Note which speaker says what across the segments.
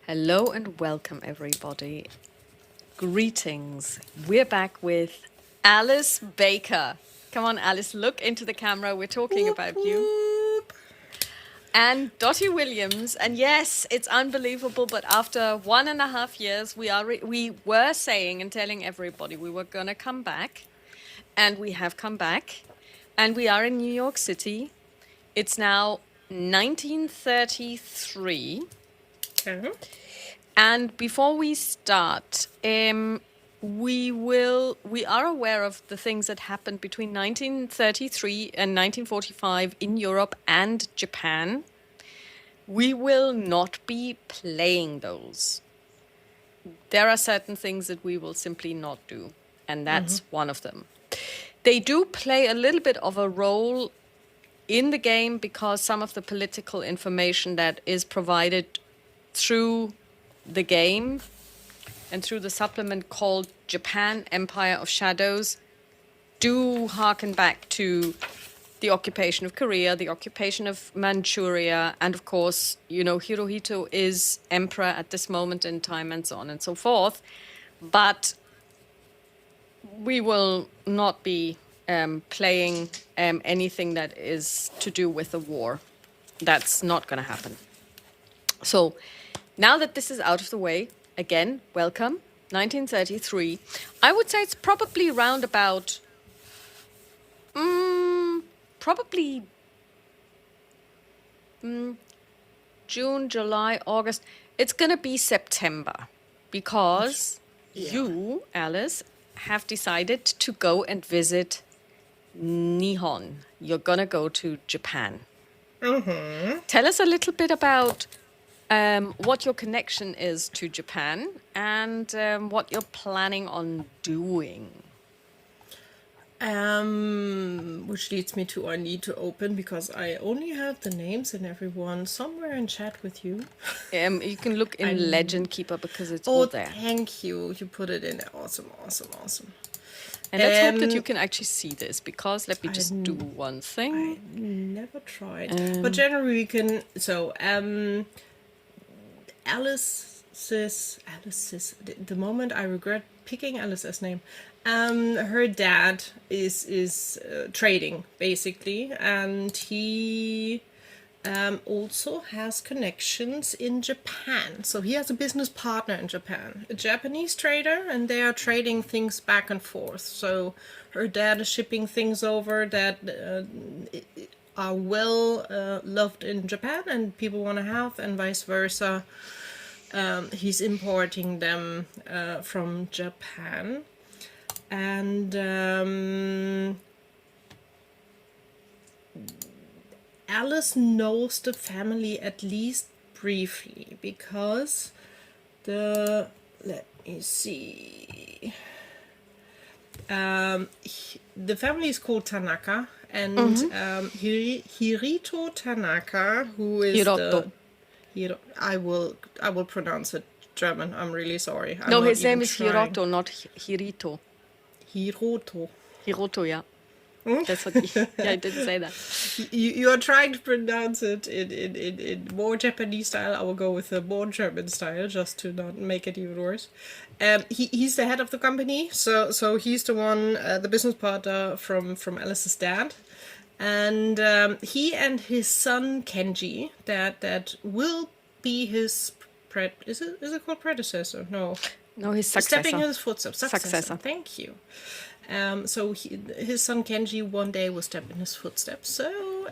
Speaker 1: Hello and welcome, everybody. Greetings. We're back with Alice Baker. Come on, Alice, look into the camera. We're talking about you. And Dottie Williams. And yes, it's unbelievable, but after 1.5 years, we were saying and telling everybody we were going to come back. And we have come back. And we are in New York City. It's now 1933. And before we start, we are aware of the things that happened between 1933 and 1945 in Europe and Japan. We will not be playing those. There are certain things that we will simply not do, and that's one of them. They do play a little bit of a role in the game because some of the political information that is provided through the game and through the supplement called Japan Empire of Shadows do harken back to the occupation of Korea, the occupation of Manchuria, and of course, Hirohito is emperor at this moment in time and so on and so forth. But we will not be playing anything that is to do with the war. That's not going to happen. So now that this is out of the way, again, welcome, 1933. I would say it's probably round about, June, July, August. It's going to be September because you, Alice, have decided to go and visit Nihon. You're going to go to Japan. Tell us a little bit about what your connection is to Japan and what you're planning on doing.
Speaker 2: Which leads me to I need to open because I only have the names and everyone somewhere in chat with you.
Speaker 1: You can look in Legend Keeper because it's all there.
Speaker 2: Thank you. You put it in there. Awesome.
Speaker 1: And let's hope that you can actually see this because let me just do one thing.
Speaker 2: I never tried. But generally we can... So, Alice's... The moment I regret picking Alice's name. Her dad is trading, basically. And he... also has connections in Japan. So he has a business partner in Japan, a Japanese trader, and they are trading things back and forth. So her dad is shipping things over that are well loved in Japan and people want to have, and vice versa. He's importing them from Japan. And Alice knows the family at least briefly because let me see. The family is called Tanaka, and Hirito Tanaka, who is I will pronounce it German. I'm really sorry.
Speaker 1: His name is Hiroto, not Hirito. Hiroto, yeah. That's what I didn't say that.
Speaker 2: You are trying to pronounce it in more Japanese style. I will go with the more German style just to not make it even worse. He's the head of the company, so he's the one, the business partner from Alice's dad, and he and his son Kenji that will be his is it called predecessor? No,
Speaker 1: his successor.
Speaker 2: Stepping in his footsteps. Successor. Thank you. So his son Kenji one day will step in his footsteps. So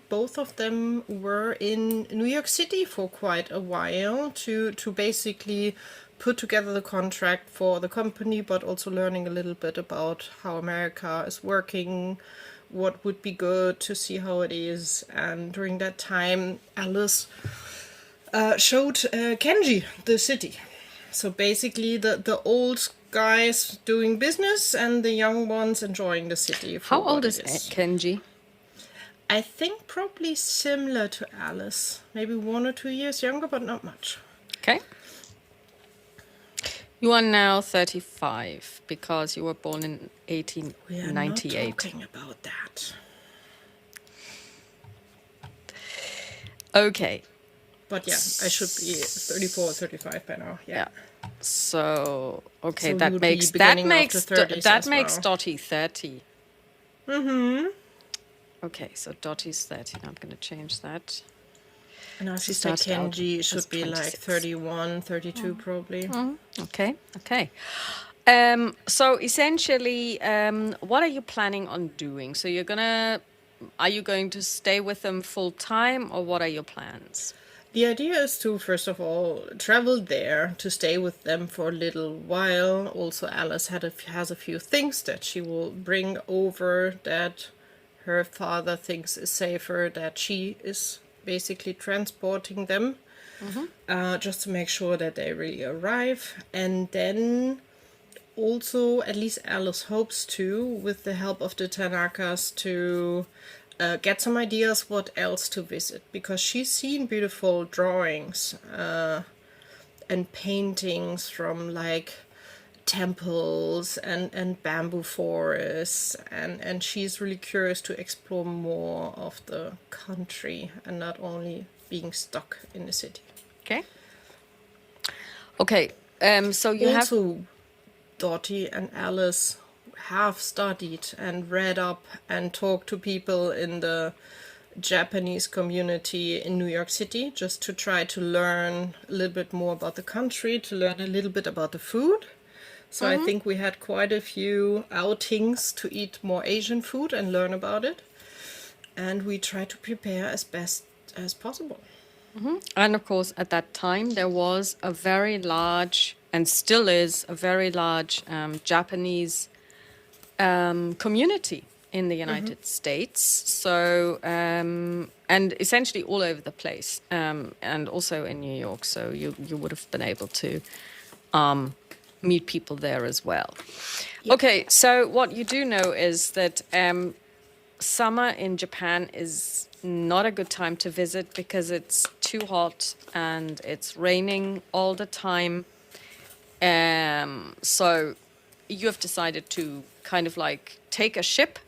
Speaker 2: both of them were in New York City for quite a while to basically put together the contract for the company, but also learning a little bit about how America is working, what would be good to see how it is. And during that time, Alice showed Kenji the city. So basically the old guys doing business and the young ones enjoying the city.
Speaker 1: How old is Kenji?
Speaker 2: I think probably similar to Alice. Maybe 1 or 2 years younger, but not much.
Speaker 1: Okay. You are now 35 because you were born in 1898.
Speaker 2: We are not talking about that.
Speaker 1: Okay.
Speaker 2: But yeah, I should be 34 or 35 by now. Yeah.
Speaker 1: So okay,
Speaker 2: So you
Speaker 1: that
Speaker 2: would be
Speaker 1: makes
Speaker 2: beginning of the 30s
Speaker 1: that
Speaker 2: as
Speaker 1: makes
Speaker 2: well.
Speaker 1: Dottie 30. Mm-hmm. Okay, so Dottie's 30. Now I'm going to change that.
Speaker 2: And I
Speaker 1: She
Speaker 2: suspect
Speaker 1: started out
Speaker 2: Kenji
Speaker 1: as
Speaker 2: should be like
Speaker 1: 26.
Speaker 2: 31, 32 probably.
Speaker 1: Okay, okay. So essentially, what are you planning on doing? So are you going to stay with them full time, or what are your plans?
Speaker 2: The idea is to, first of all, travel there to stay with them for a little while. Also, Alice has a few things that she will bring over that her father thinks is safer, that she is basically transporting them, just to make sure that they really arrive. And then also, at least Alice hopes to, with the help of the Tanakas, to get some ideas what else to visit, because she's seen beautiful drawings and paintings from like temples and bamboo forests, and she's really curious to explore more of the country and not only being stuck in the city.
Speaker 1: Okay. Okay. So you have.
Speaker 2: Also, Dottie and Alice have studied and read up and talked to people in the Japanese community in New York City, just to try to learn a little bit more about the country, to learn a little bit about the food. So I think we had quite a few outings to eat more Asian food and learn about it. And we try to prepare as best as possible.
Speaker 1: And of course, at that time, there was a very large, and still is a very large Japanese community in the United States. So, and essentially all over the place, and also in New York. So you would have been able to meet people there as well. Yep. Okay, so what you do know is that summer in Japan is not a good time to visit because it's too hot and it's raining all the time. So you have decided to kind of like take a ship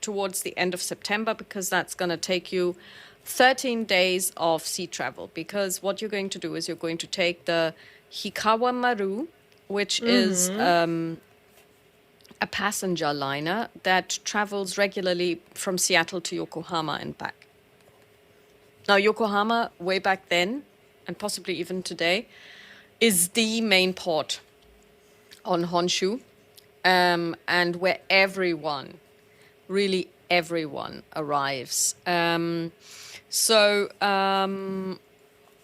Speaker 1: towards the end of September, because that's going to take you 13 days of sea travel. Because what you're going to do is you're going to take the Hikawa Maru, which is a passenger liner that travels regularly from Seattle to Yokohama and back. Now, Yokohama, way back then, and possibly even today, is the main port on Honshu, and where everyone, really everyone, arrives.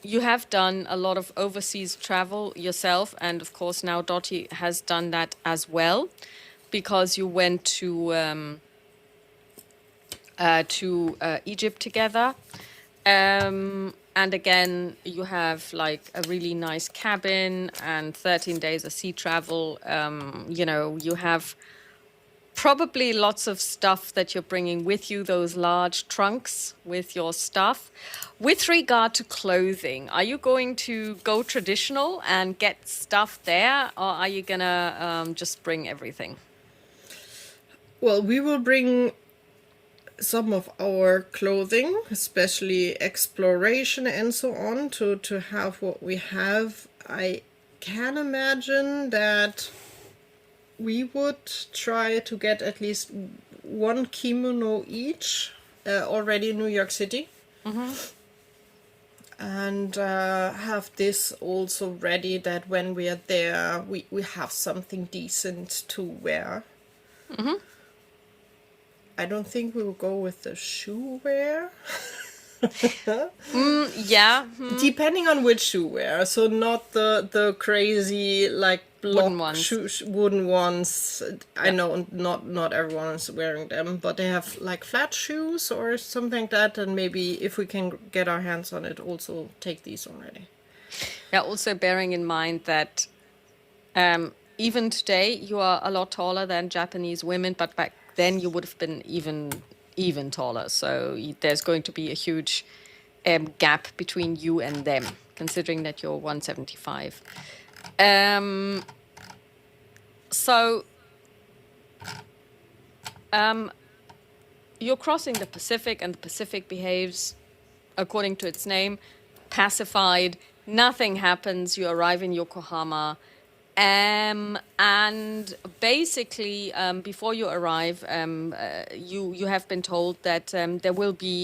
Speaker 1: You have done a lot of overseas travel yourself, and of course now Dottie has done that as well, because you went to Egypt together. And again, you have like a really nice cabin and 13 days of sea travel. You have probably lots of stuff that you're bringing with you, those large trunks with your stuff. With regard to clothing, are you going to go traditional and get stuff there, or are you going to just bring everything?
Speaker 2: Well, we will bring some of our clothing, especially exploration and so on, to have what we have. I can imagine that we would try to get at least one kimono each already in New York City. And have this also ready, that when we are there, we have something decent to wear. I don't think we will go with the shoe wear.
Speaker 1: Yeah.
Speaker 2: Depending on which shoe wear. So not the crazy like
Speaker 1: Wooden ones.
Speaker 2: Wooden ones. I know not everyone is wearing them, but they have like flat shoes or something like that. And maybe if we can get our hands on it, also take these already.
Speaker 1: Yeah. Also bearing in mind that even today you are a lot taller than Japanese women, but back then you would have been even taller. So there's going to be a huge gap between you and them, considering that you're 175. You're crossing the Pacific, and the Pacific behaves according to its name, pacified, nothing happens, you arrive in Yokohama. And basically, before you arrive, you have been told that there will be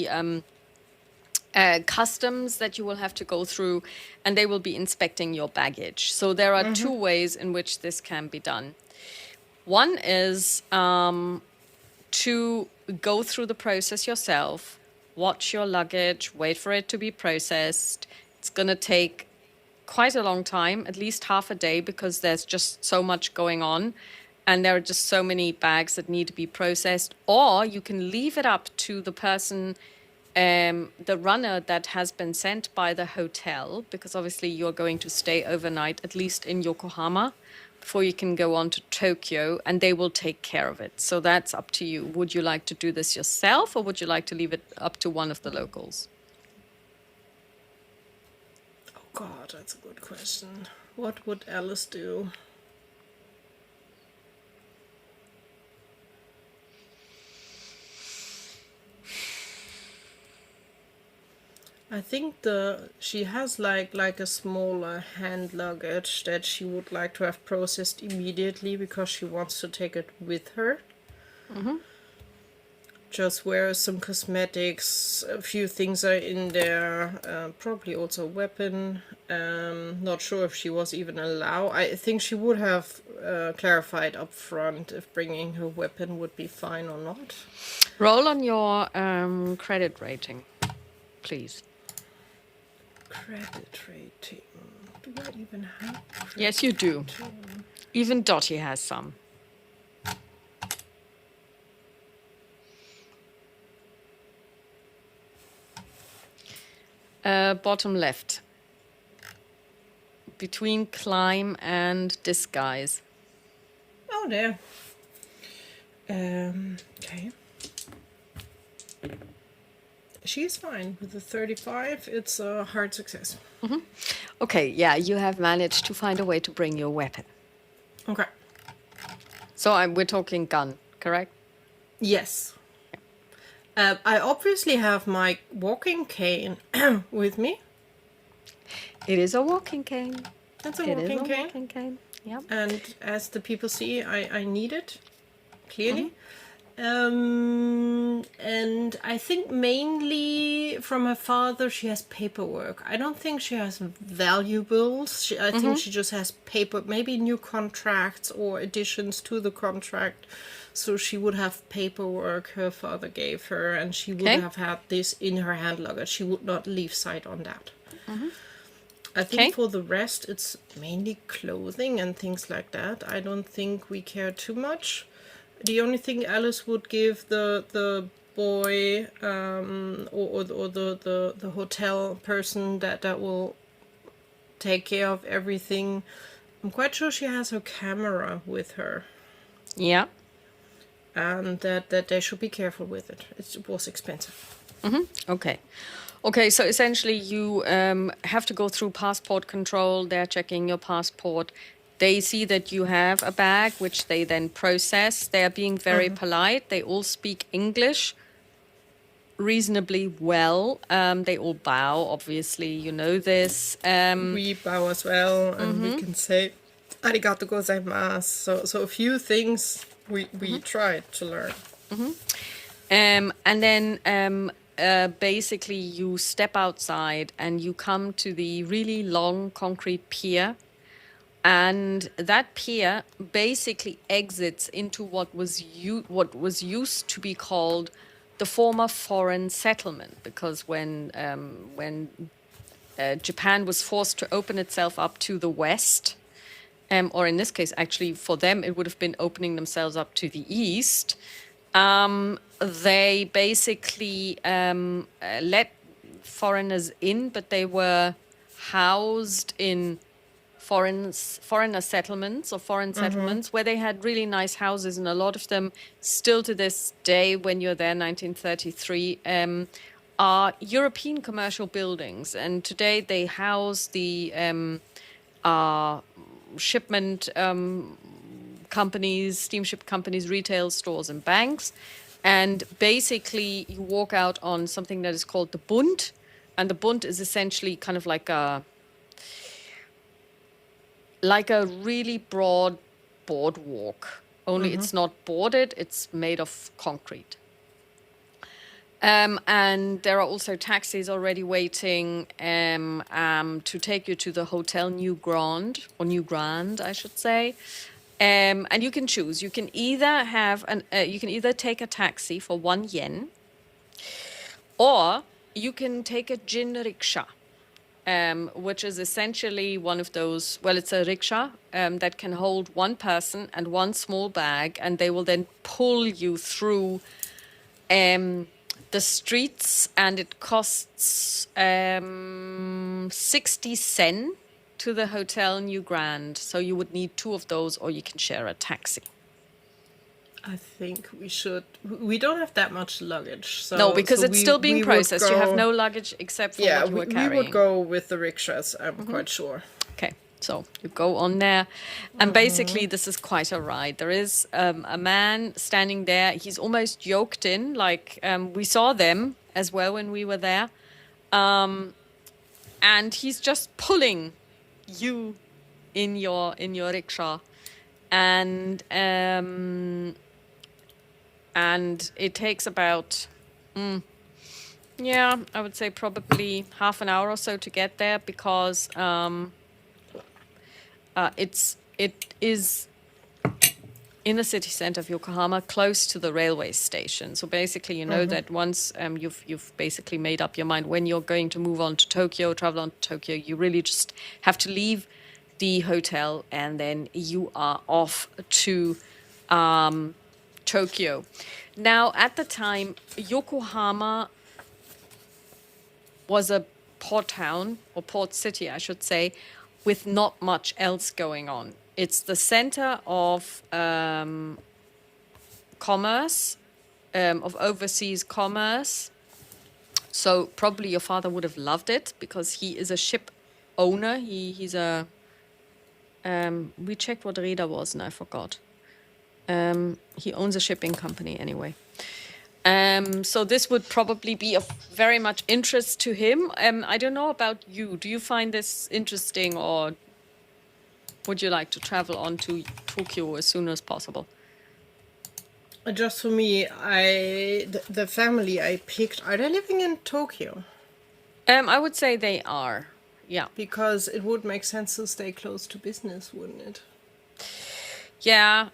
Speaker 1: customs that you will have to go through, and they will be inspecting your baggage. So there are two ways in which this can be done. One is to go through the process yourself, watch your luggage, wait for it to be processed. It's going to take quite a long time, at least half a day, because there's just so much going on and there are just so many bags that need to be processed. Or you can leave it up to the person, the runner that has been sent by the hotel, because obviously you're going to stay overnight, at least in Yokohama, before you can go on to Tokyo, and they will take care of it. So that's up to you. Would you like to do this yourself, or would you like to leave it up to one of the locals?
Speaker 2: God, that's a good question. What would Alice do? I think she has like a smaller hand luggage that she would like to have processed immediately because she wants to take it with her. Just wear some cosmetics, a few things are in there, probably also a weapon. Not sure if she was even allowed. I think she would have clarified up front if bringing her weapon would be fine or not.
Speaker 1: Roll on your credit rating, please.
Speaker 2: Credit rating. Do I even have credit
Speaker 1: Yes, you do.
Speaker 2: rating?
Speaker 1: Even Dottie has some. Bottom left. Between climb and disguise.
Speaker 2: Oh, there. Okay. She's fine. With the 35, it's a hard success.
Speaker 1: Okay, yeah, you have managed to find a way to bring your weapon.
Speaker 2: Okay.
Speaker 1: So we're talking gun, correct?
Speaker 2: Yes. I obviously have my walking cane with me.
Speaker 1: It is a walking cane.
Speaker 2: That's a
Speaker 1: It is
Speaker 2: walking
Speaker 1: a
Speaker 2: cane.
Speaker 1: walking cane. Yeah.
Speaker 2: And as the people see, I need it, clearly. And I think mainly from her father, she has paperwork. I don't think she has valuables. I think she just has paper, maybe new contracts or additions to the contract. So she would have paperwork her father gave her, and she would have had this in her hand luggage. She would not leave sight on that. I think for the rest, it's mainly clothing and things like that. I don't think we care too much. The only thing Alice would give the boy or the hotel person that will take care of everything, I'm quite sure she has her camera with her.
Speaker 1: Yeah.
Speaker 2: And that they should be careful with it. It was expensive.
Speaker 1: Okay. Okay, so essentially you have to go through passport control. They're checking your passport. They see that you have a bag, which they then process. They are being very polite. They all speak English reasonably well. They all bow, obviously, you know this.
Speaker 2: We bow as well, and we can say arigato gozaimasu. So a few things we tried to learn.
Speaker 1: And then basically you step outside and you come to the really long concrete pier. And that pier basically exits into what was used to be called the former foreign settlement, because when Japan was forced to open itself up to the West, or in this case, actually for them, it would have been opening themselves up to the East. They basically let foreigners in, but they were housed in foreigner settlements or foreign settlements where they had really nice houses, and a lot of them still to this day, when you're there, 1933, are European commercial buildings. And today they house the shipment companies, steamship companies, retail stores and banks. And basically you walk out on something that is called the Bund, and the Bund is essentially kind of like a really broad boardwalk, only it's not boarded, it's made of concrete. And there are also taxis already waiting to take you to the Hotel New Grand, or New Grand, I should say. And you can choose. You can either take a taxi for 1 yen, or you can take a jinriksha, which is essentially one of those. Well, it's a rickshaw that can hold one person and one small bag, and they will then pull you through the streets, and it costs 60 sen to the Hotel New Grand. So you would need 2 of those, or you can share a taxi.
Speaker 2: I think we should. We don't have that much luggage. So,
Speaker 1: no, because it's still being processed. You have no luggage except for what you were carrying.
Speaker 2: We would go with the rickshaws, I'm quite sure.
Speaker 1: Okay, so you go on there. And basically, this is quite a ride. There is a man standing there. He's almost yoked in. Like, we saw them as well when we were there. And he's just pulling you in your rickshaw. And it takes about, I would say probably half an hour or so to get there, because it is in the city center of Yokohama, close to the railway station. So basically, you know that once you've basically made up your mind when you're going to move on to Tokyo, travel on to Tokyo, you really just have to leave the hotel and then you are off to Tokyo. Now, at the time, Yokohama was a port town, or port city, I should say, with not much else going on. It's the center of commerce, of overseas commerce. So probably your father would have loved it, because he is a ship owner. He's a... we checked what Reda was and I forgot. He owns a shipping company anyway. So this would probably be of very much interest to him. I don't know about you. Do you find this interesting, or would you like to travel on to Tokyo as soon as possible?
Speaker 2: Just for me, the family I picked, are they living in Tokyo?
Speaker 1: I would say they are. Yeah.
Speaker 2: Because it would make sense to stay close to business, wouldn't it?
Speaker 1: Yeah.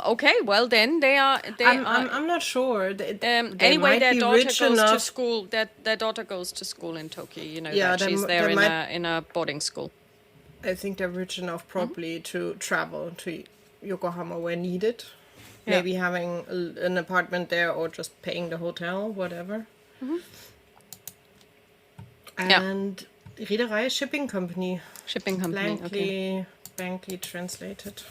Speaker 1: Okay. Well, then they are.
Speaker 2: I'm not sure.
Speaker 1: Anyway, their daughter goes to school. Their daughter goes to school in Tokyo. You know that she's there in a boarding school.
Speaker 2: I think they're rich enough probably to travel to Yokohama where needed. Yeah. Maybe having an apartment there, or just paying the hotel, whatever. And Reederei, shipping company.
Speaker 1: Shipping company,
Speaker 2: blankly translated.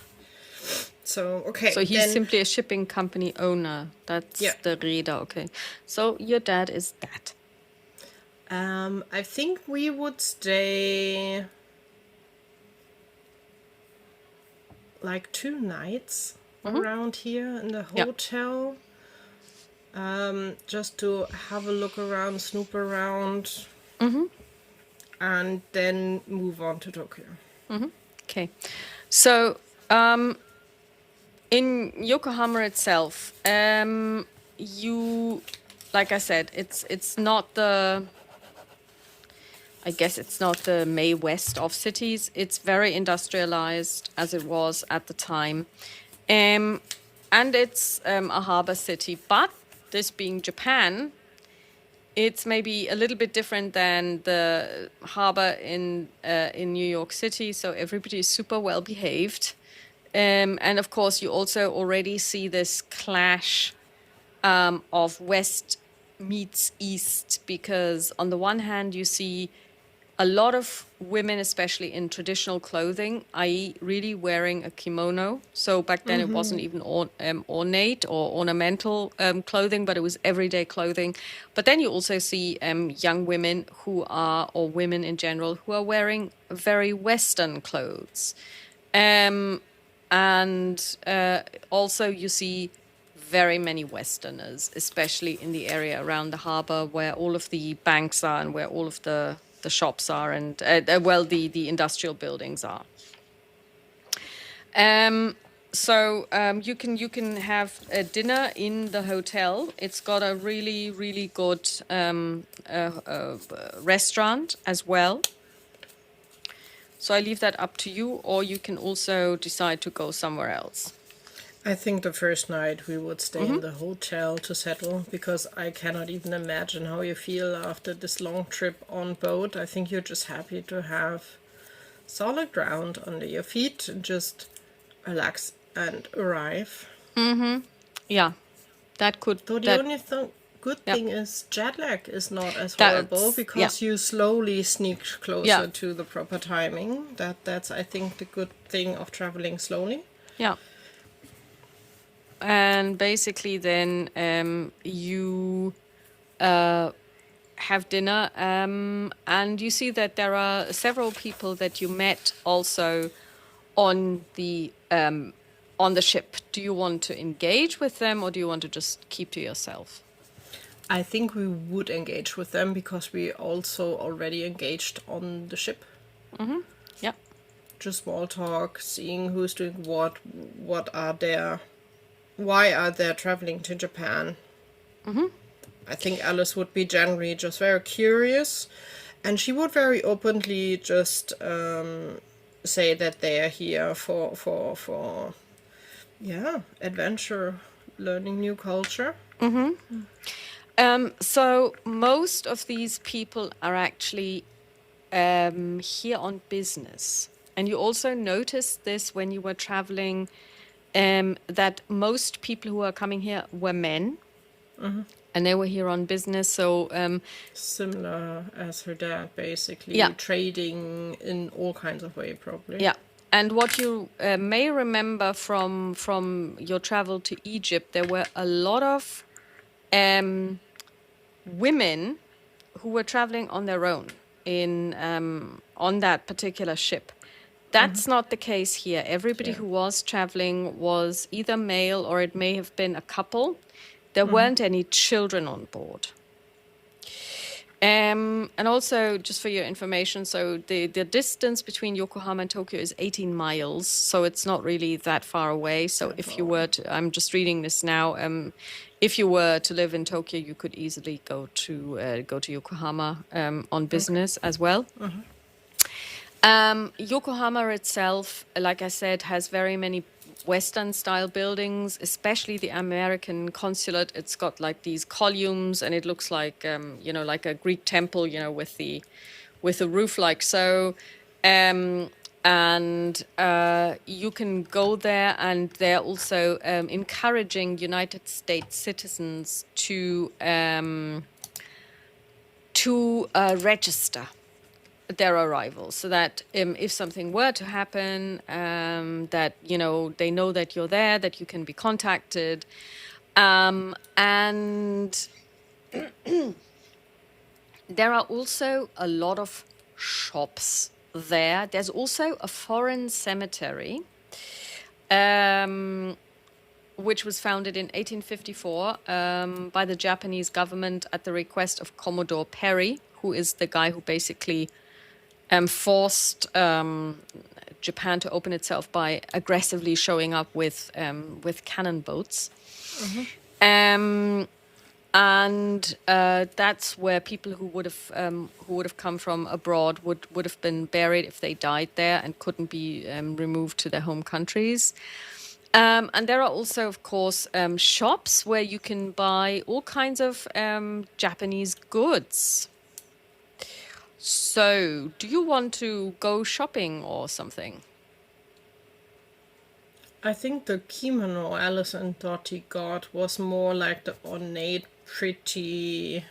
Speaker 2: So, okay.
Speaker 1: So he's simply a shipping company owner. That's the Reeder, okay. So your dad is that.
Speaker 2: I think we would stay like 2 nights around here in the hotel. Just to have a look around, snoop around. And then move on to Tokyo.
Speaker 1: Okay. So, in Yokohama itself, you, like I said, it's not the, I guess it's not the Mae West of cities. It's very industrialized, as it was at the time. And it's a harbor city. But this being Japan, it's maybe a little bit different than the harbor in New York City. So everybody is super well behaved. And of course, you also already see this clash of West meets East, because on the one hand, you see a lot of women, especially in traditional clothing, i.e. really wearing a kimono. So back then it wasn't even ornate or ornamental clothing, but it was everyday clothing. But then you also see young women or women in general, who are wearing very Western clothes. And also you see very many Westerners, especially in the area around the harbor where all of the banks are and where all of the shops are and, the industrial buildings are. You can have a dinner in the hotel. It's got a really, really good restaurant as well. So I leave that up to you, or you can also decide to go somewhere else.
Speaker 2: I think the first night we would stay in the hotel to settle, because I cannot even imagine how you feel after this long trip on boat. I think you're just happy to have solid ground under your feet and just relax and arrive.
Speaker 1: Yeah, that could.
Speaker 2: So the only good thing is jet lag is not as horrible, because you slowly sneak closer to the proper timing. That's I think the good thing of traveling slowly.
Speaker 1: Yeah. And basically then you have dinner and you see that there are several people that you met also on the ship. Do you want to engage with them, or do you want to just keep to yourself?
Speaker 2: I think we would engage with them, because we also already engaged on the ship.
Speaker 1: Yeah.
Speaker 2: Just small talk, seeing who's doing what are their... Why are they traveling to Japan? I think Alice would be generally just very curious, and she would very openly just say that they are here for adventure, learning new culture.
Speaker 1: So most of these people are actually here on business, and you also noticed this when you were traveling. That most people who are coming here were men, and they were here on business. So
Speaker 2: similar as her dad, basically, trading in all kinds of ways, probably.
Speaker 1: Yeah, and what you may remember from your travel to Egypt, there were a lot of women who were traveling on their own on that particular ship. That's not the case here. Everybody who was traveling was either male, or it may have been a couple. There weren't any children on board. And also, just for your information, so the distance between Yokohama and Tokyo is 18 miles, so it's not really that far away. So if you were to, I'm just reading this now, if you were to live in Tokyo, you could easily go to Yokohama on business as well. Yokohama itself, like I said, has very many Western-style buildings, especially the American consulate. It's got like these columns, and it looks like like a Greek temple, with the roof like so. And you can go there, and they're also encouraging United States citizens to register their arrival, so that if something were to happen, that they know that you're there, that you can be contacted, and there are also a lot of shops there. There's also a foreign cemetery, which was founded in 1854 by the Japanese government at the request of Commodore Perry, who is the guy who basically forced Japan to open itself by aggressively showing up with cannon boats. And that's where people who would have come from abroad would have been buried if they died there and couldn't be removed to their home countries. And there are also, of course, shops where you can buy all kinds of Japanese goods. So, do you want to go shopping or something?
Speaker 2: I think the kimono Alice and Dottie got was more like the ornate, pretty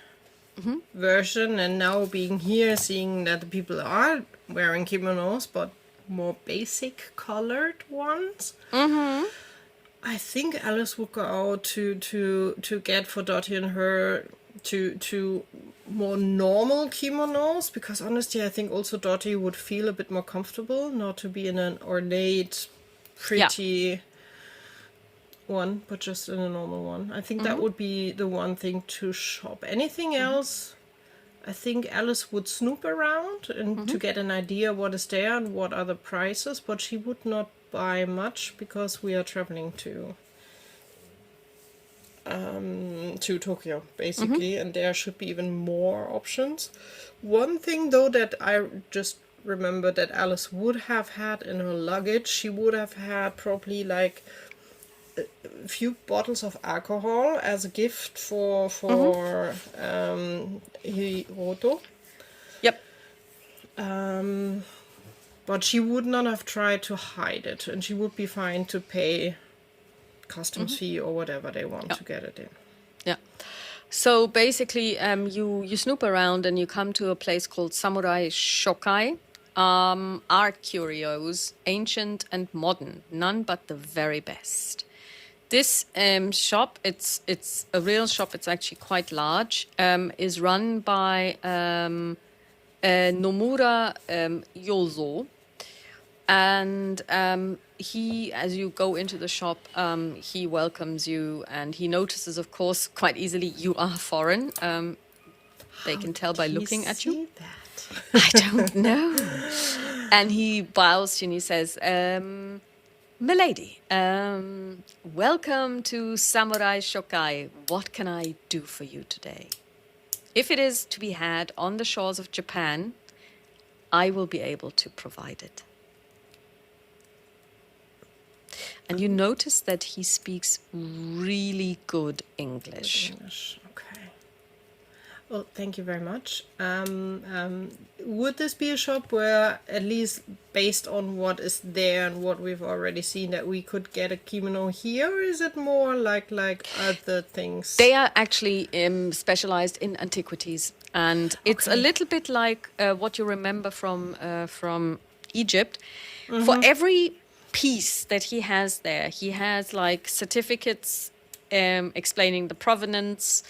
Speaker 2: version. And now being here, seeing that the people are wearing kimonos, but more basic colored ones. I think Alice would go out to get for Dottie and her to more normal kimonos, because honestly I think also Dottie would feel a bit more comfortable not to be in an ornate, pretty one, but just in a normal one. I think that would be the one thing to shop. Anything else, I think Alice would snoop around and to get an idea what is there and what are the prices, but she would not buy much because we are traveling to Tokyo, basically, and there should be even more options. One thing, though, that I just remember that Alice would have had in her luggage, she would have had probably like a few bottles of alcohol as a gift for Hiroto.
Speaker 1: Yep.
Speaker 2: But she would not have tried to hide it, and she would be fine to pay customs fee or whatever they want to get it in.
Speaker 1: Yeah. So basically, you snoop around and you come to a place called Samurai Shokai. Art curios, ancient and modern, none but the very best. This shop, it's a real shop. It's actually quite large. Is run by Nomura Yozo. And he, as you go into the shop, he welcomes you, and he notices, of course, quite easily you are foreign. They can tell by looking at you. I don't know. And he bows to you and he says, "Milady, welcome to Samurai Shokai. What can I do for you today? If it is to be had on the shores of Japan, I will be able to provide it." And you notice that he speaks really good English.
Speaker 2: Okay. Well, thank you very much. Would this be a shop where, at least based on what is there and what we've already seen, that we could get a kimono here, or is it more like other things?
Speaker 1: They are actually specialized in antiquities, and it's a little bit like what you remember from Egypt. For every piece that he has there, he has like certificates explaining the provenance,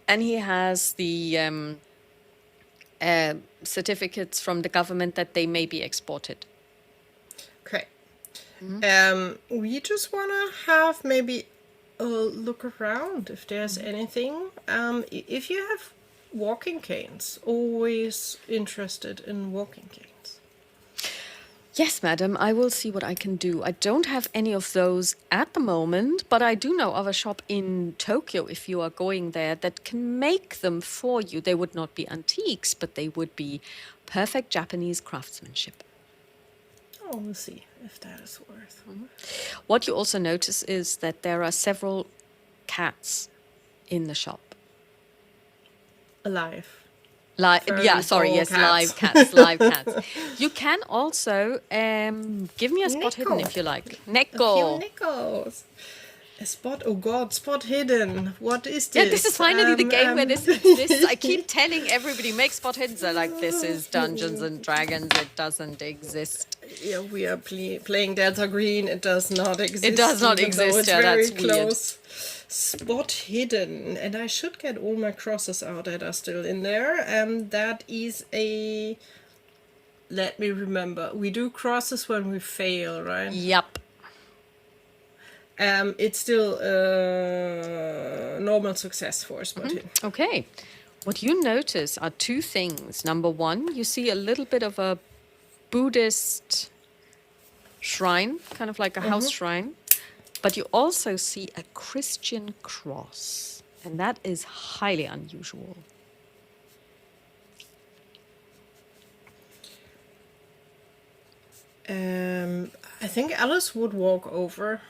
Speaker 1: and he has the certificates from the government that they may be exported.
Speaker 2: Okay. We just want to have maybe a look around if there's anything. If you have walking canes, always interested in walking canes.
Speaker 1: Yes, madam, I will see what I can do. I don't have any of those at the moment, but I do know of a shop in Tokyo, if you are going there, that can make them for you. They would not be antiques, but they would be perfect Japanese craftsmanship.
Speaker 2: Oh, we'll see if that is worth.
Speaker 1: What you also notice is that there are several cats in the shop.
Speaker 2: Alive.
Speaker 1: Live cats. Live cats. You can also give me a spot hidden if you like. Neko.
Speaker 2: Nickels. A spot, oh god, spot hidden. What is this?
Speaker 1: Yeah, this is finally the game where this exists. I keep telling everybody, make spot hidden. They're like, this is Dungeons and Dragons. It doesn't exist.
Speaker 2: Yeah, we are playing Delta Green. It does not exist.
Speaker 1: It does not exist.
Speaker 2: It's very close. Weird. Spot hidden, and I should get all my crosses out that are still in there. That is a. Let me remember. We do crosses when we fail, right?
Speaker 1: Yep.
Speaker 2: It's still normal success for spot hidden.
Speaker 1: Okay. What you notice are two things. Number one, you see a little bit of a Buddhist shrine, kind of like a house shrine. But you also see a Christian cross, and that is highly unusual.
Speaker 2: I think Alice would walk over,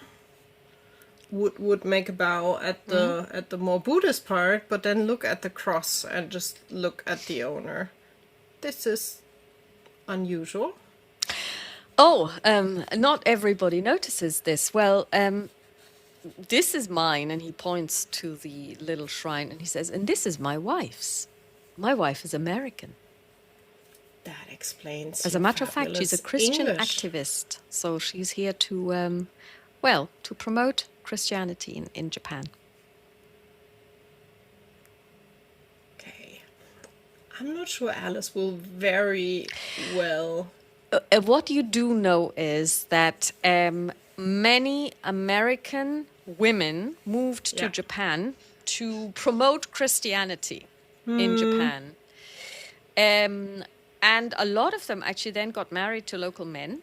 Speaker 2: would make a bow at the more Buddhist part, but then look at the cross and just look at the owner. This is unusual.
Speaker 1: Oh, not everybody notices this. Well, this is mine, and he points to the little shrine, and he says, and this is my wife's. My wife is American.
Speaker 2: That explains.
Speaker 1: As a matter of fact, she's a Christian
Speaker 2: English
Speaker 1: activist, so she's here to, to promote Christianity in Japan.
Speaker 2: Okay. I'm not sure Alice will very well.
Speaker 1: What you do know is that many American women moved to
Speaker 2: Yeah.
Speaker 1: Japan to promote Christianity in Japan. And a lot of them actually then got married to local men.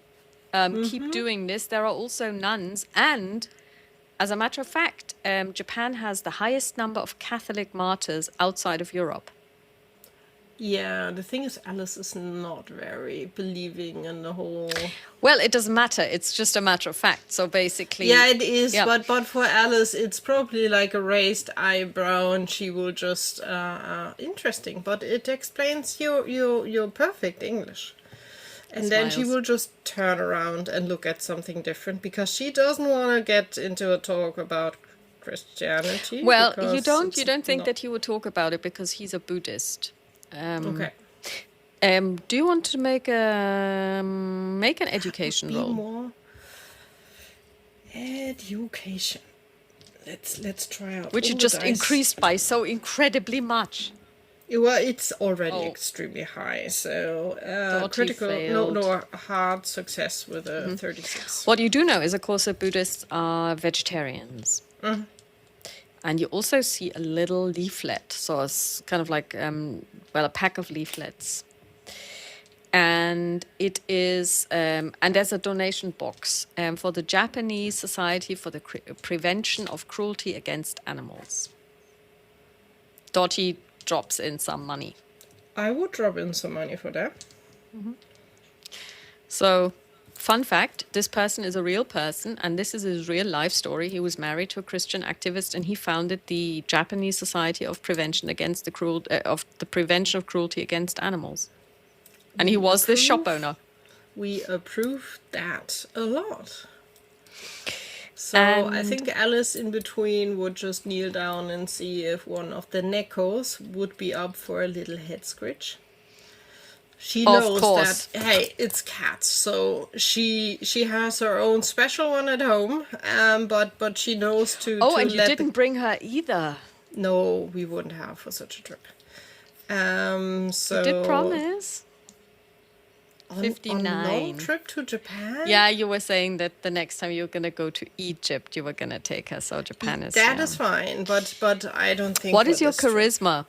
Speaker 1: Keep doing this. There are also nuns. And as a matter of fact, Japan has the highest number of Catholic martyrs outside of Europe.
Speaker 2: Yeah, the thing is, Alice is not very believing in the whole.
Speaker 1: Well, it doesn't matter. It's just a matter of fact. So basically...
Speaker 2: Yeah, it is,
Speaker 1: Yeah.
Speaker 2: but for Alice, it's probably like a raised eyebrow, and she will just interesting. But it explains your perfect English, and then she
Speaker 1: Smiles.
Speaker 2: will just turn around and look at something different because she doesn't want to get into a talk about Christianity.
Speaker 1: Well,
Speaker 2: because
Speaker 1: you don't
Speaker 2: it's
Speaker 1: think
Speaker 2: not-
Speaker 1: that he would talk about it because he's a Buddhist.
Speaker 2: Okay.
Speaker 1: Do you want to make an education
Speaker 2: Be
Speaker 1: roll?
Speaker 2: more education. Let's try out.
Speaker 1: Which you
Speaker 2: all the
Speaker 1: just
Speaker 2: dice.
Speaker 1: increased by so incredibly much.
Speaker 2: Well, it's already
Speaker 1: Oh.
Speaker 2: extremely high. So
Speaker 1: Dottie
Speaker 2: critical,
Speaker 1: failed.
Speaker 2: no, hard success with a 36.
Speaker 1: What you do know is, of course, that Buddhists are vegetarians. And you also see a little leaflet. So it's kind of like, a pack of leaflets. And it is, and there's a donation box for the Japanese Society for the Prevention of Cruelty Against Animals. Dottie drops in some money.
Speaker 2: I would drop in some money for that.
Speaker 1: So, fun fact, this person is a real person, and this is his real life story. He was married to a Christian activist, and he founded the Japanese Society of Prevention against the Prevention of Cruelty Against Animals. And he was the shop owner.
Speaker 2: We approve that a lot. So I
Speaker 1: And-
Speaker 2: think Alice in between would just kneel down and see if one of the Neckos would be up for a little head scratch. She
Speaker 1: Of
Speaker 2: knows
Speaker 1: course.
Speaker 2: that, hey, it's cats, so she has her own special one at home, but she knows to
Speaker 1: Oh,
Speaker 2: to
Speaker 1: and you
Speaker 2: let
Speaker 1: didn't bring her either.
Speaker 2: No, we wouldn't have for such a trip. So
Speaker 1: You did promise.
Speaker 2: on
Speaker 1: 59.
Speaker 2: a long trip to Japan.
Speaker 1: Yeah, you were saying that the next time you were going to go to Egypt, you were going to take her. So Japan is...
Speaker 2: That
Speaker 1: yeah.
Speaker 2: is fine, but I don't think.
Speaker 1: What
Speaker 2: for
Speaker 1: is your
Speaker 2: this trip.
Speaker 1: charisma?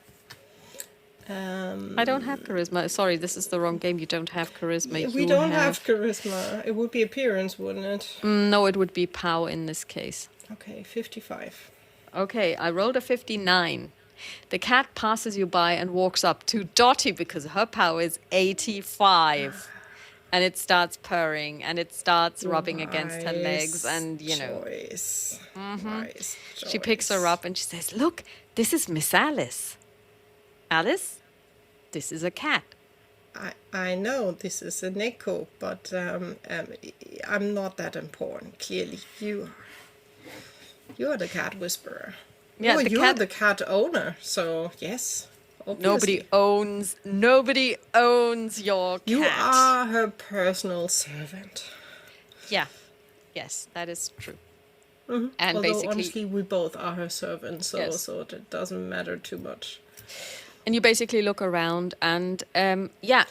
Speaker 2: Um,
Speaker 1: I don't have charisma. Sorry, this is the wrong game. You don't have charisma.
Speaker 2: we
Speaker 1: You
Speaker 2: don't have charisma. It would be appearance, wouldn't it?
Speaker 1: No, it would be power in this case.
Speaker 2: Okay, 55.
Speaker 1: Okay, I rolled a 59. The cat passes you by and walks up to Dottie because her power is 85. And it starts purring and it starts rubbing against her legs and, you know.
Speaker 2: Choice. Wise
Speaker 1: She picks her
Speaker 2: choice.
Speaker 1: up and she says, "Look, this is Miss Alice. Alice, this is a cat."
Speaker 2: I know this is a Neko, but I'm not that important. Clearly, you are the cat whisperer.
Speaker 1: Yeah,
Speaker 2: Oh,
Speaker 1: the
Speaker 2: you're
Speaker 1: cat-
Speaker 2: the cat owner. So yes, obviously.
Speaker 1: Nobody owns your cat.
Speaker 2: You are her personal servant.
Speaker 1: Yeah. Yes, that is true. And
Speaker 2: Although
Speaker 1: basically,
Speaker 2: honestly, we both are her servants, so
Speaker 1: Yes.
Speaker 2: so it doesn't matter too much.
Speaker 1: and you basically look around and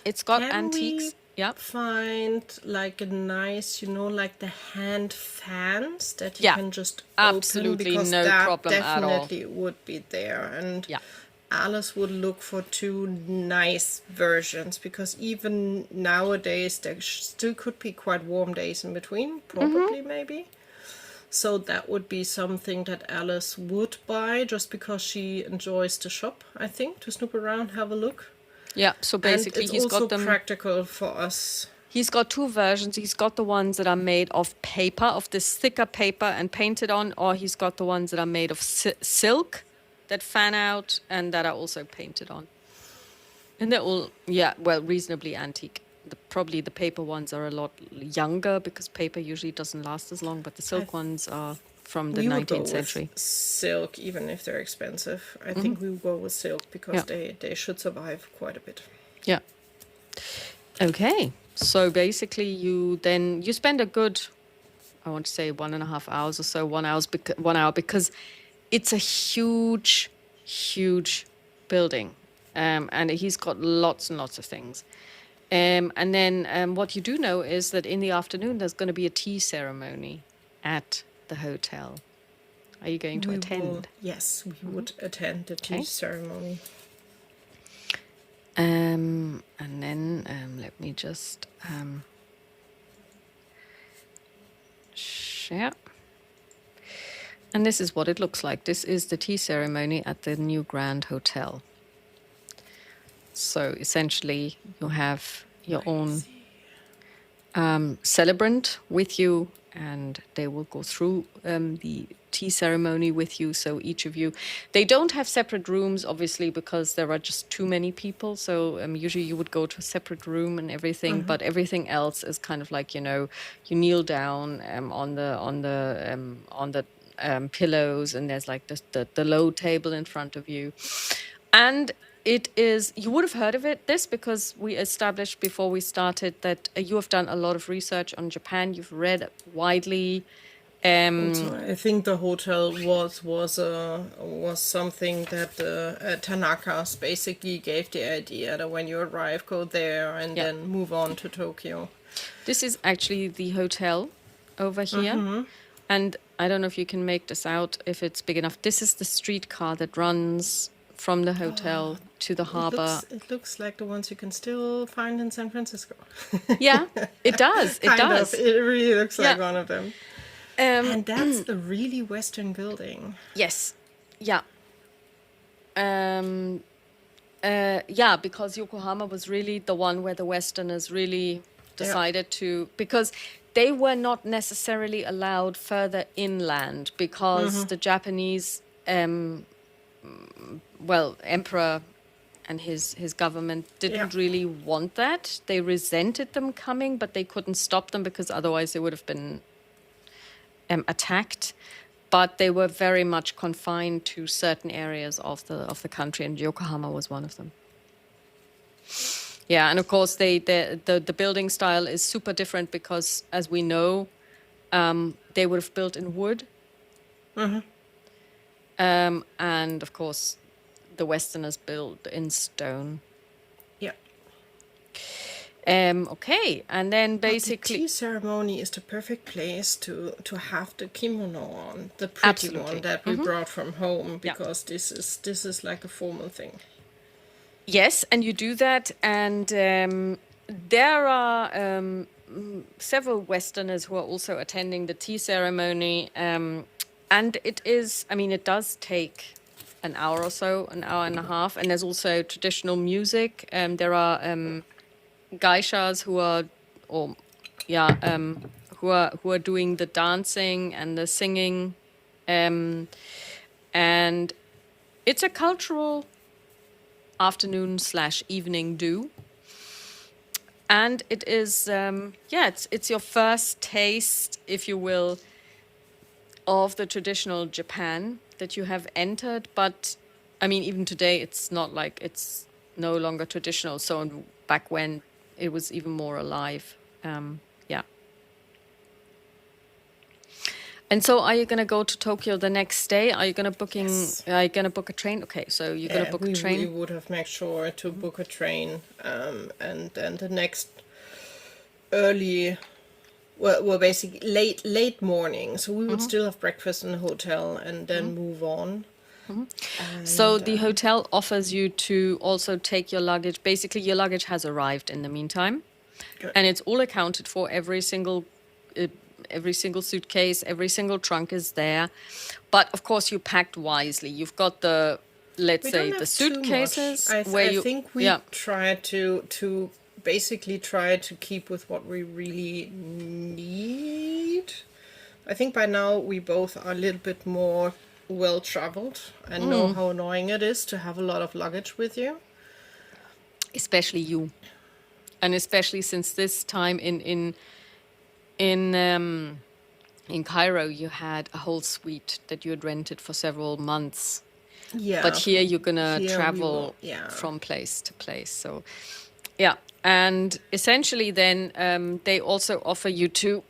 Speaker 1: it's got
Speaker 2: Can
Speaker 1: antiques.
Speaker 2: we
Speaker 1: Yeah.
Speaker 2: find like a nice, like the hand fans that you
Speaker 1: Yeah,
Speaker 2: can just
Speaker 1: absolutely
Speaker 2: open because
Speaker 1: no
Speaker 2: that
Speaker 1: problem at all.
Speaker 2: definitely would be there. And
Speaker 1: Yeah.
Speaker 2: Alice would look for two nice versions because even nowadays there still could be quite warm days in between, probably maybe. So that would be something that Alice would buy just because she enjoys to shop, I think, to snoop around, have a look.
Speaker 1: Yeah. So basically,
Speaker 2: and it's
Speaker 1: he's
Speaker 2: also
Speaker 1: got them.
Speaker 2: practical for us.
Speaker 1: He's got two versions. He's got the ones that are made of paper, of this thicker paper and painted on, or he's got the ones that are made of silk that fan out and that are also painted on. And they're all, reasonably antique. Probably the paper ones are a lot younger because paper usually doesn't last as long, but the silk ones are from the
Speaker 2: We would go
Speaker 1: 19th century.
Speaker 2: with silk, even if they're expensive. I think we would go with silk because they should survive quite a bit.
Speaker 1: Yeah. Okay. So basically you spend a good, I want to say 1.5 hours or so, 1 hour because it's a huge, huge building. And he's got lots and lots of things. And then what you do know is that in the afternoon there's going to be a tea ceremony. at the hotel. Are you going to attend?
Speaker 2: Yes, we would attend the tea ceremony.
Speaker 1: And then let me just share. And this is what it looks like. This is the tea ceremony at the new Grand Hotel. So essentially, you have your own celebrant with you, and they will go through the tea ceremony with you. So each of you, they don't have separate rooms, obviously, because there are just too many people. So usually you would go to a separate room and everything, but everything else is kind of like, you kneel down on the pillows, and there's like the low table in front of you. And it is, you would have heard of this because we established before we started that you have done a lot of research on Japan. You've read widely.
Speaker 2: So I think the hotel was something that Tanaka's basically gave the idea that when you arrive, go there and then move on to Tokyo.
Speaker 1: This is actually the hotel over here. And I don't know if you can make this out, if it's big enough. This is the streetcar that runs from the hotel to the harbor.
Speaker 2: It looks like the ones you can still find in San Francisco.
Speaker 1: Yeah, it does. It does.
Speaker 2: It really looks like one of them. And that's a really Western building.
Speaker 1: Yes. Yeah. Because Yokohama was really the one where the Westerners really decided to, because they were not necessarily allowed further inland because the Japanese, emperor and his government didn't really want that. They resented them coming, but they couldn't stop them because otherwise they would have been attacked. But they were very much confined to certain areas of the country, and Yokohama was one of them. Yeah, and of course the building style is super different because, as we know, they would have built in wood. And of course, the Westerners built in stone.
Speaker 2: Yeah.
Speaker 1: Okay, and then basically...
Speaker 2: The tea ceremony is the perfect place to have the kimono on, the pretty one that we brought from home, because this is like a formal thing.
Speaker 1: Yes, and you do that, and there are several Westerners who are also attending the tea ceremony, and it does take an hour or so, an hour and a half, and there's also traditional music. There are geishas who are doing the dancing and the singing, and it's a cultural afternoon/evening do. And it is, it's your first taste, if you will, of the traditional Japan that you have entered. But, even today, it's not like it's no longer traditional. So back when it was even more alive. And so, are you going to go to Tokyo the next day? Are you going to Are you going to book a train? Okay, so you're going to book a train.
Speaker 2: We would have made sure to book a train, and then the next early, basically late morning. So we would still have breakfast in the hotel and then move on.
Speaker 1: So the hotel offers you to also take your luggage. Basically, your luggage has arrived in the meantime, and it's all accounted for. Every single suitcase, every single trunk is there. But of course, you packed wisely. You've got the suitcases.
Speaker 2: I think we try to basically try to keep with what we really need. I think by now we both are a little bit more well-traveled and know how annoying it is to have a lot of luggage with you.
Speaker 1: Especially you. And especially since this time in Cairo, you had a whole suite that you had rented for several months.
Speaker 2: Yeah.
Speaker 1: But here you're going to travel from place to place. So, yeah. And essentially then they also offer you to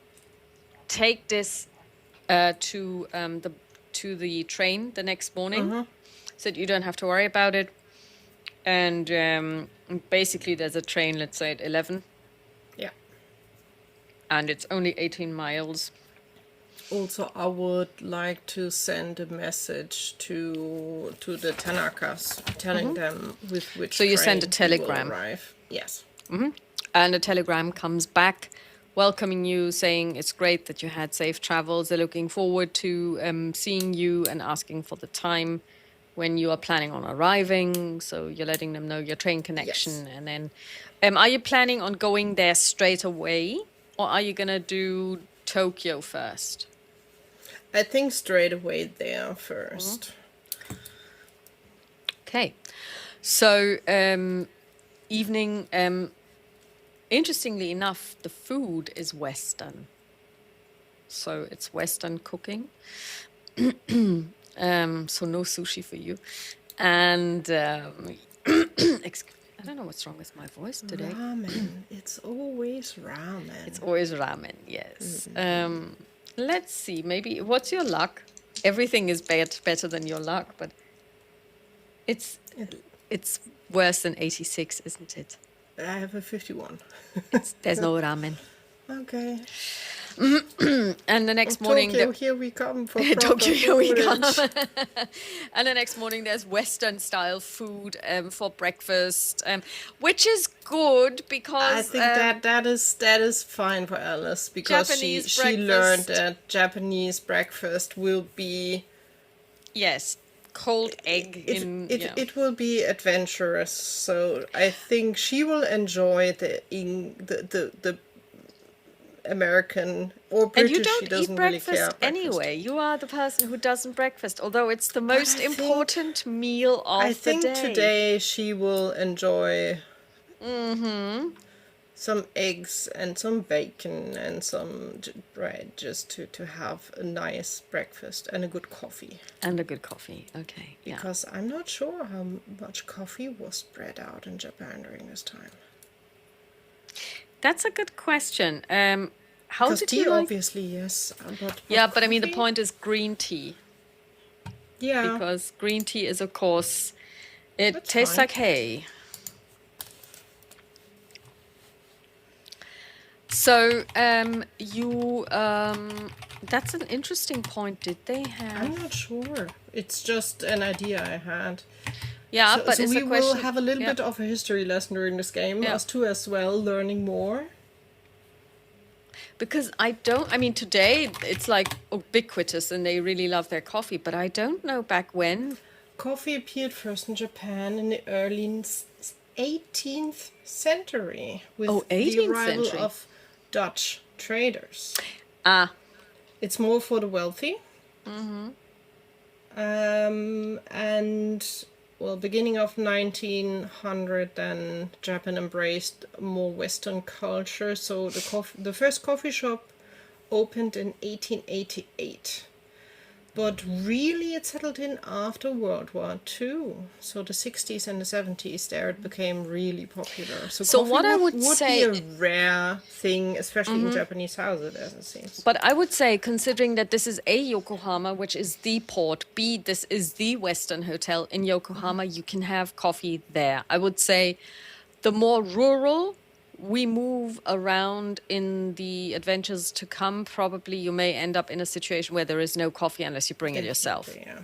Speaker 1: take this to the train the next morning, so that you don't have to worry about it. And basically there's a train, let's say at 11.
Speaker 2: Yeah.
Speaker 1: And it's only 18 miles.
Speaker 2: also I would like to send a message to the Tanakas, telling them with which
Speaker 1: So you send a
Speaker 2: train he will
Speaker 1: telegram.
Speaker 2: arrive. Yes.
Speaker 1: And a telegram comes back welcoming you, saying it's great that you had safe travels. They're looking forward to seeing you and asking for the time when you are planning on arriving. So you're letting them know your train connection.
Speaker 2: Yes.
Speaker 1: And then are you planning on going there straight away, or are you going to do Tokyo first?
Speaker 2: I think straight away there first.
Speaker 1: Okay. So evening, interestingly enough, the food is Western. So it's Western cooking. So no sushi for you. And I don't know what's wrong with my voice today.
Speaker 2: Ramen. It's always ramen.
Speaker 1: It's always ramen, yes. Let's see, maybe, what's your luck? Everything is better than your luck, but it's worse than 86, isn't it?
Speaker 2: I have a 51.
Speaker 1: There's no ramen.
Speaker 2: Okay.
Speaker 1: And the next morning...
Speaker 2: Tokyo, here we come for
Speaker 1: Tokyo, here we come.
Speaker 2: footage.
Speaker 1: And the next morning there's Western-style food for breakfast, which is good because...
Speaker 2: I think that is fine for Alice, because she
Speaker 1: Japanese
Speaker 2: learned
Speaker 1: breakfast.
Speaker 2: that Japanese breakfast will be...
Speaker 1: Yes, cold egg
Speaker 2: It will be adventurous, so I think she will enjoy the American or
Speaker 1: And
Speaker 2: British.
Speaker 1: you
Speaker 2: She
Speaker 1: don't
Speaker 2: doesn't
Speaker 1: eat
Speaker 2: really care.
Speaker 1: breakfast anyway. You are the person who doesn't breakfast, although it's the most
Speaker 2: I think-
Speaker 1: important meal of
Speaker 2: I
Speaker 1: the
Speaker 2: think
Speaker 1: day.
Speaker 2: today she will enjoy some eggs and some bacon and some bread, just to have a nice breakfast and a good coffee.
Speaker 1: And a good coffee, okay. Yeah.
Speaker 2: Because I'm not sure how much coffee was spread out in Japan during this time.
Speaker 1: That's a good question. How
Speaker 2: Because
Speaker 1: did
Speaker 2: tea,
Speaker 1: you like...
Speaker 2: obviously, yes.
Speaker 1: Yeah, but I mean, the
Speaker 2: coffee?
Speaker 1: point is green tea.
Speaker 2: Yeah.
Speaker 1: Because green tea is, of course, it
Speaker 2: That's
Speaker 1: tastes
Speaker 2: fine.
Speaker 1: like hay. So, that's an interesting point. Did they have...
Speaker 2: I'm not sure. It's just an idea I had.
Speaker 1: Yeah,
Speaker 2: So,
Speaker 1: but
Speaker 2: so
Speaker 1: it's
Speaker 2: we
Speaker 1: a question...
Speaker 2: will have a little
Speaker 1: yeah.
Speaker 2: bit of a history lesson during this game,
Speaker 1: Yeah.
Speaker 2: us two as well, learning more.
Speaker 1: Because today it's like ubiquitous and they really love their coffee, but I don't know back when.
Speaker 2: Coffee appeared first in Japan in the early 18th century with
Speaker 1: Oh,
Speaker 2: the
Speaker 1: 18th
Speaker 2: arrival
Speaker 1: century.
Speaker 2: of Dutch traders.
Speaker 1: Ah,
Speaker 2: It's more for the wealthy. And, well, beginning of 1900, then Japan embraced more Western culture. So the first coffee shop opened in 1888. But really it settled in after World War II. So the 60s and the 70s, there it became really popular. So coffee
Speaker 1: what I would say-
Speaker 2: be a rare thing, especially in Japanese houses, as it seems.
Speaker 1: but I would say, considering that this is A, Yokohama, which is the port, B, this is the Western hotel in Yokohama, you can have coffee there. I would say the more rural we move around in the adventures to come, probably you may end up in a situation where there is no coffee unless you bring it yourself.
Speaker 2: Definitely, yeah.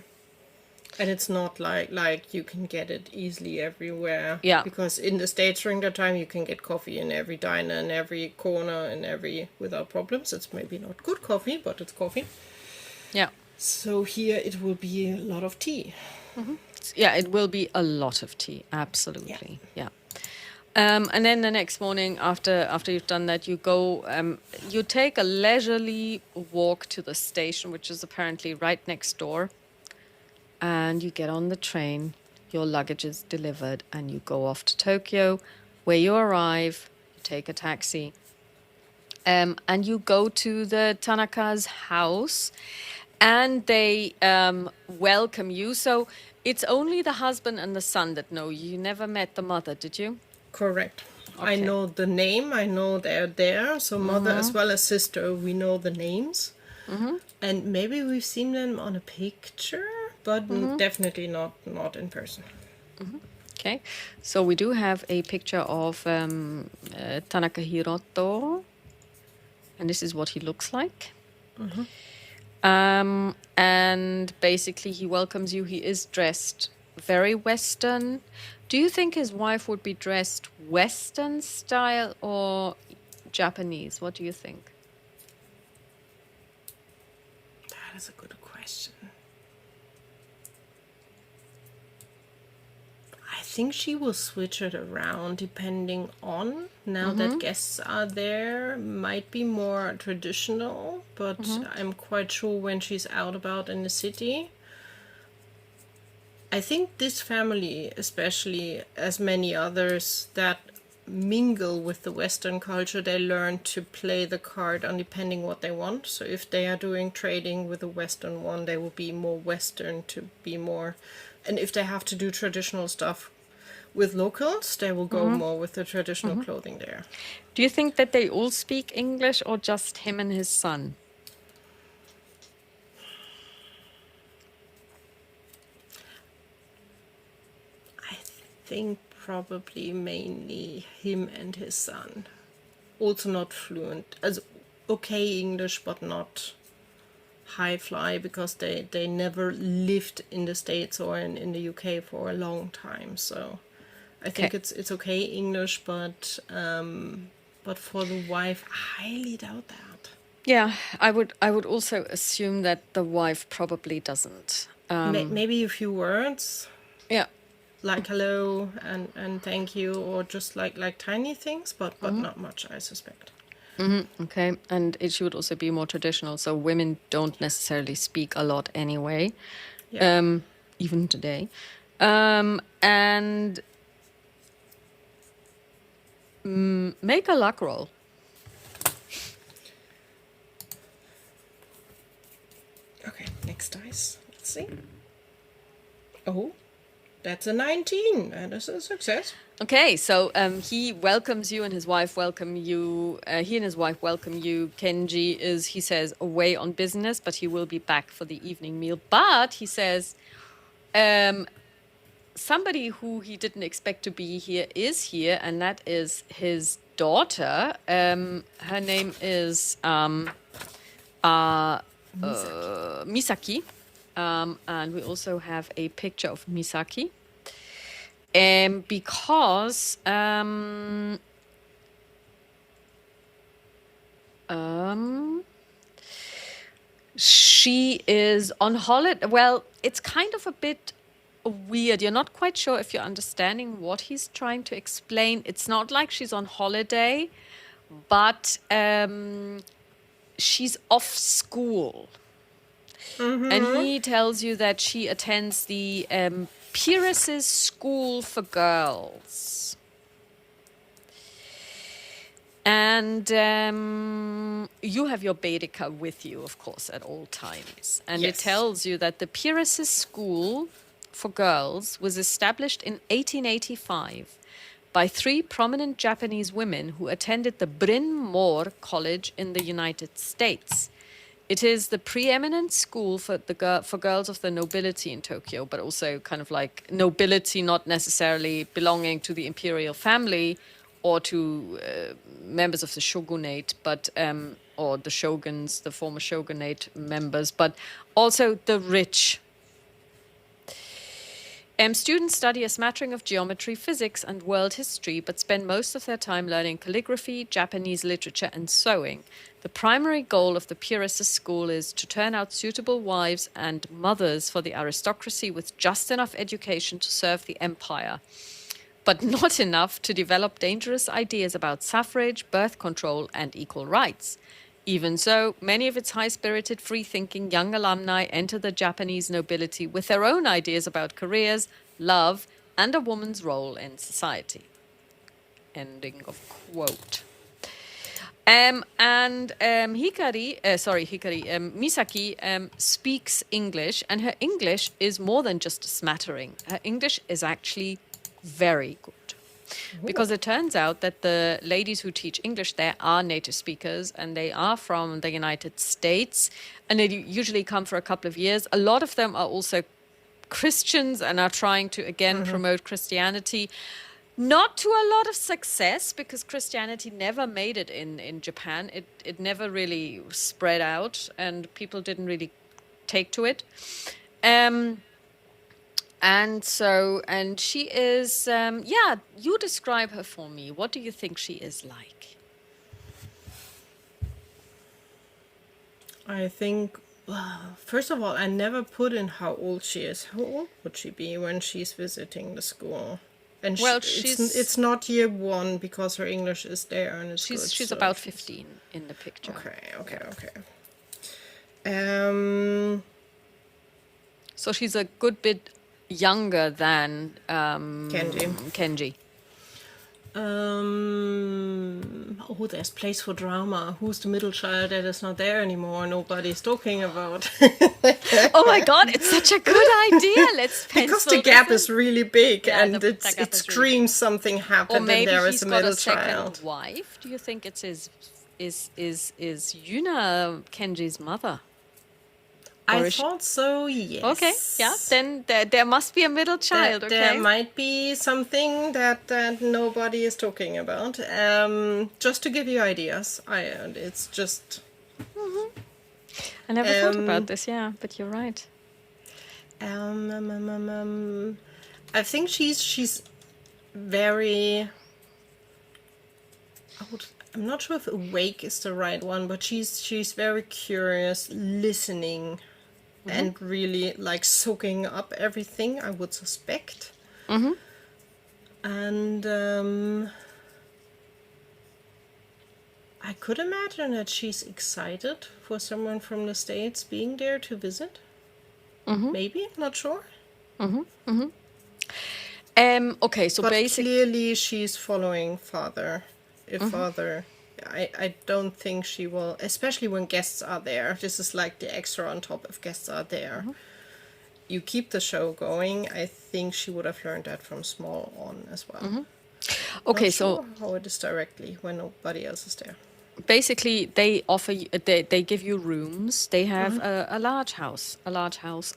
Speaker 2: And it's not like you can get it easily everywhere.
Speaker 1: Yeah.
Speaker 2: Because in the States during that time you can get coffee in every diner, in every corner, without problems. It's maybe not good coffee, but it's coffee.
Speaker 1: Yeah.
Speaker 2: So here it will be a lot of tea.
Speaker 1: Yeah, it will be a lot of tea. Absolutely. Yeah. And then the next morning, after you've done that, you go, you take a leisurely walk to the station, which is apparently right next door. And you get on the train, your luggage is delivered, and you go off to Tokyo, where you arrive, you take a taxi, and you go to the Tanaka's house, and they welcome you. So it's only the husband and the son that know you. You never met the mother, did you?
Speaker 2: Correct. I
Speaker 1: Okay.
Speaker 2: know the name, I know they're there. So mother as well as sister, we know the names. And maybe we've seen them on a picture, but definitely not in person.
Speaker 1: Okay, so we do have a picture of Tanaka Hiroto, and this is what he looks like. And basically, he welcomes you. He is dressed very Western. Do you think his wife would be dressed Western style or Japanese? What do you think?
Speaker 2: That is a good question. I think she will switch it around depending on, now that guests are there, might be more traditional, but I'm quite sure when she's out about in the city. I think this family, especially as many others that mingle with the Western culture, they learn to play the card on depending what they want. So if they are doing trading with a Western one, they will be more Western to be more. And if they have to do traditional stuff with locals, they will go more with the traditional clothing there.
Speaker 1: Do you think that they all speak English or just him and his son?
Speaker 2: I think probably mainly him and his son. Also not fluent. As okay English, but not high fly, because they never lived in the States or in the UK for a long time. So I think
Speaker 1: Okay.
Speaker 2: it's okay English, but for the wife, I highly doubt that.
Speaker 1: Yeah, I would also assume that the wife probably doesn't.
Speaker 2: Maybe a few words
Speaker 1: Yeah.
Speaker 2: like hello and thank you, or just like tiny things, but not much, I suspect.
Speaker 1: Okay. And she would also be more traditional. So women don't necessarily speak a lot anyway,
Speaker 2: Yeah.
Speaker 1: even today. And make a luck roll.
Speaker 2: Okay, next dice. Let's see. Oh, that's a 19. That is a success.
Speaker 1: Okay, so he welcomes you and his wife welcome you. He and his wife welcome you. Kenji is, he says, away on business, but he will be back for the evening meal. But he says, somebody who he didn't expect to be here is here, and that is his daughter. Her name is Misaki. And we also have a picture of Misaki. Because she is on holiday. Well, it's kind of a bit weird. You're not quite sure if you're understanding what he's trying to explain. It's not like she's on holiday, but she's off school. And he tells you that she attends the Peirce's School for Girls. And you have your Baedeker with you, of course, at all times. And it
Speaker 2: Yes.
Speaker 1: tells you that the Peirce's School for Girls was established in 1885 by 3 prominent Japanese women who attended the Bryn Mawr College in the United States. It is the preeminent school for for girls of the nobility in Tokyo, but also kind of like nobility, not necessarily belonging to the imperial family or to members of the shogunate, but or the shoguns, the former shogunate members, but also the rich. Students study a smattering of geometry, physics, and world history, but spend most of their time learning calligraphy, Japanese literature, and sewing. The primary goal of the Peirce's school is to turn out suitable wives and mothers for the aristocracy with just enough education to serve the empire, but not enough to develop dangerous ideas about suffrage, birth control, and equal rights. Even so, many of its high-spirited, free-thinking young alumni enter the Japanese nobility with their own ideas about careers, love, and a woman's role in society. Ending of quote. Misaki speaks English, and her English is more than just a smattering. Her English is actually very good. Because it turns out that the ladies who teach English there are native speakers, and they are from the United States, and they usually come for a couple of years. A lot of them are also Christians and are trying to, again, promote Christianity. Not to a lot of success, because Christianity never made it in Japan. It never really spread out, and people didn't really take to it. And she is, yeah, you describe her for me. What do you think she is like?
Speaker 2: I think, well, first of all, I never put in how old she is. How old would she be when she's visiting the school? And
Speaker 1: Well,
Speaker 2: it's not year one because her English is there and it's good.
Speaker 1: she's
Speaker 2: So
Speaker 1: about 15 in the picture.
Speaker 2: Okay.
Speaker 1: So she's a good bit younger than Kenji.
Speaker 2: Oh, there's place for drama. Who's the middle child that is not there anymore? Nobody's talking about.
Speaker 1: Oh my God, it's such a good idea. Let's pencil
Speaker 2: Because the gap
Speaker 1: this
Speaker 2: is really big,
Speaker 1: Yeah,
Speaker 2: and
Speaker 1: the
Speaker 2: it
Speaker 1: gap is really
Speaker 2: screams something
Speaker 1: Or
Speaker 2: happened, and
Speaker 1: maybe
Speaker 2: there
Speaker 1: he's
Speaker 2: is a
Speaker 1: got
Speaker 2: middle
Speaker 1: a second
Speaker 2: child.
Speaker 1: wife. Do you think it's is Yuna Kenji's mother? Or
Speaker 2: I
Speaker 1: is she-
Speaker 2: thought so, yes.
Speaker 1: Okay, yeah. Then there must be a middle child.
Speaker 2: That
Speaker 1: Okay.
Speaker 2: there might be something that nobody is talking about. Just to give you ideas, it's just.
Speaker 1: I never thought about this. Yeah, but you're right.
Speaker 2: I think she's very. I'm not sure if awake is the right one, but she's very curious, listening, and really like soaking up everything, I would suspect. And I could imagine that she's excited for someone from the States being there to visit. Maybe, not sure.
Speaker 1: Okay, so
Speaker 2: But
Speaker 1: basically,
Speaker 2: clearly she's following father. If father, I don't think she will, especially when guests are there. This is like the extra on top if guests are there. You keep the show going. I think she would have learned that from small on as well.
Speaker 1: okay,
Speaker 2: Not
Speaker 1: so
Speaker 2: sure how it is directly when nobody else is there.
Speaker 1: basically they offer they give you rooms. They have a large house,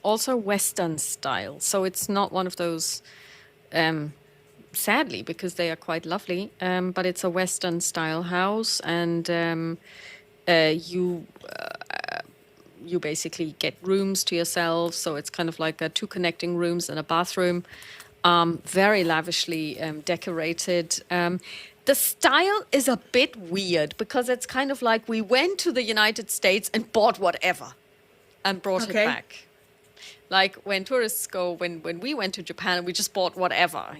Speaker 1: also Western style. So it's not one of those. Sadly, because they are quite lovely, but it's a Western style house, and you basically get rooms to yourself. So it's kind of like two connecting rooms and a bathroom, very lavishly decorated. The style is a bit weird because it's kind of like we went to the United States and bought whatever and brought it back. Like when tourists go, when we went to Japan, we just bought whatever,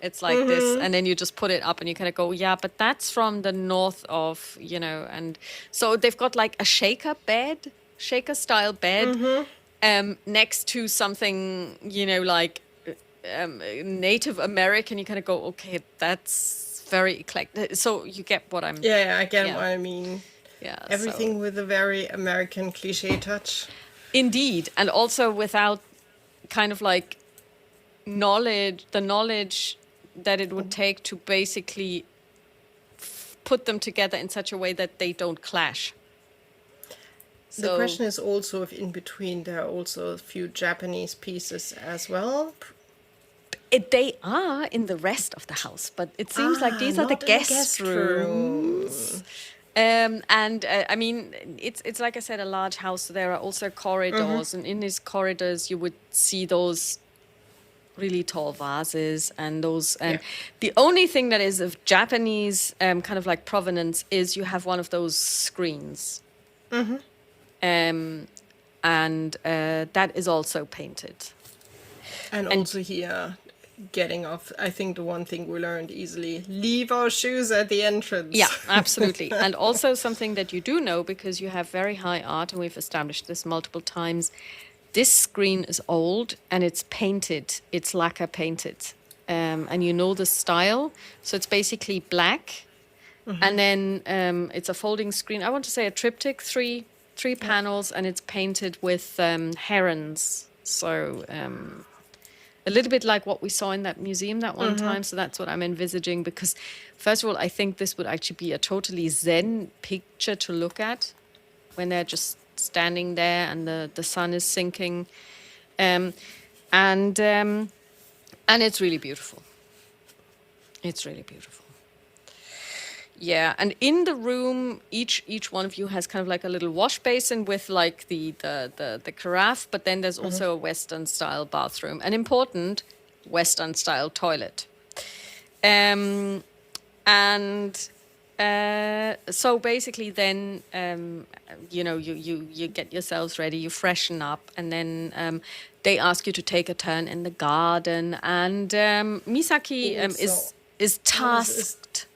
Speaker 1: it's like this. And then you just put it up and you kind of go, yeah, but that's from the north of, and so they've got like a shaker style bed, next to something, like Native American. You kind of go, okay, that's very eclectic. So you get what I'm...
Speaker 2: Yeah, I get what I mean.
Speaker 1: Yeah.
Speaker 2: Everything with a very American cliche touch.
Speaker 1: Indeed, and also without kind of like the knowledge that it would take to basically put them together in such a way that they don't clash. So,
Speaker 2: the question is also if in between there are also a few Japanese pieces as well.
Speaker 1: They are in the rest of the house, but it seems like these are the guest rooms. I mean, it's like I said, a large house. So there are also corridors, and in these corridors you would see those really tall vases and those. The only thing that is of Japanese kind of like provenance is you have one of those screens, and that is also painted.
Speaker 2: And also here, getting off, I think the one thing we learned easily, leave our shoes at the entrance.
Speaker 1: Yeah, absolutely. And also something that you do know, because you have very high art, and we've established this multiple times, this screen is old and it's painted. It's lacquer painted. And you know the style. So it's basically black. And then it's a folding screen. I want to say a triptych, three panels, and it's painted with herons. So... a little bit like what we saw in that museum that one time. So that's what I'm envisaging, because first of all, I think this would actually be a totally Zen picture to look at when they're just standing there and the sun is sinking. And it's really beautiful. It's really beautiful. Yeah, and in the room, each one of you has kind of like a little wash basin with like the carafe, but then there's also a Western style bathroom, an important Western style toilet. And so basically then you get yourselves ready, you freshen up, and then they ask you to take a turn in the garden, and Misaki is
Speaker 2: Alice is
Speaker 1: tasked.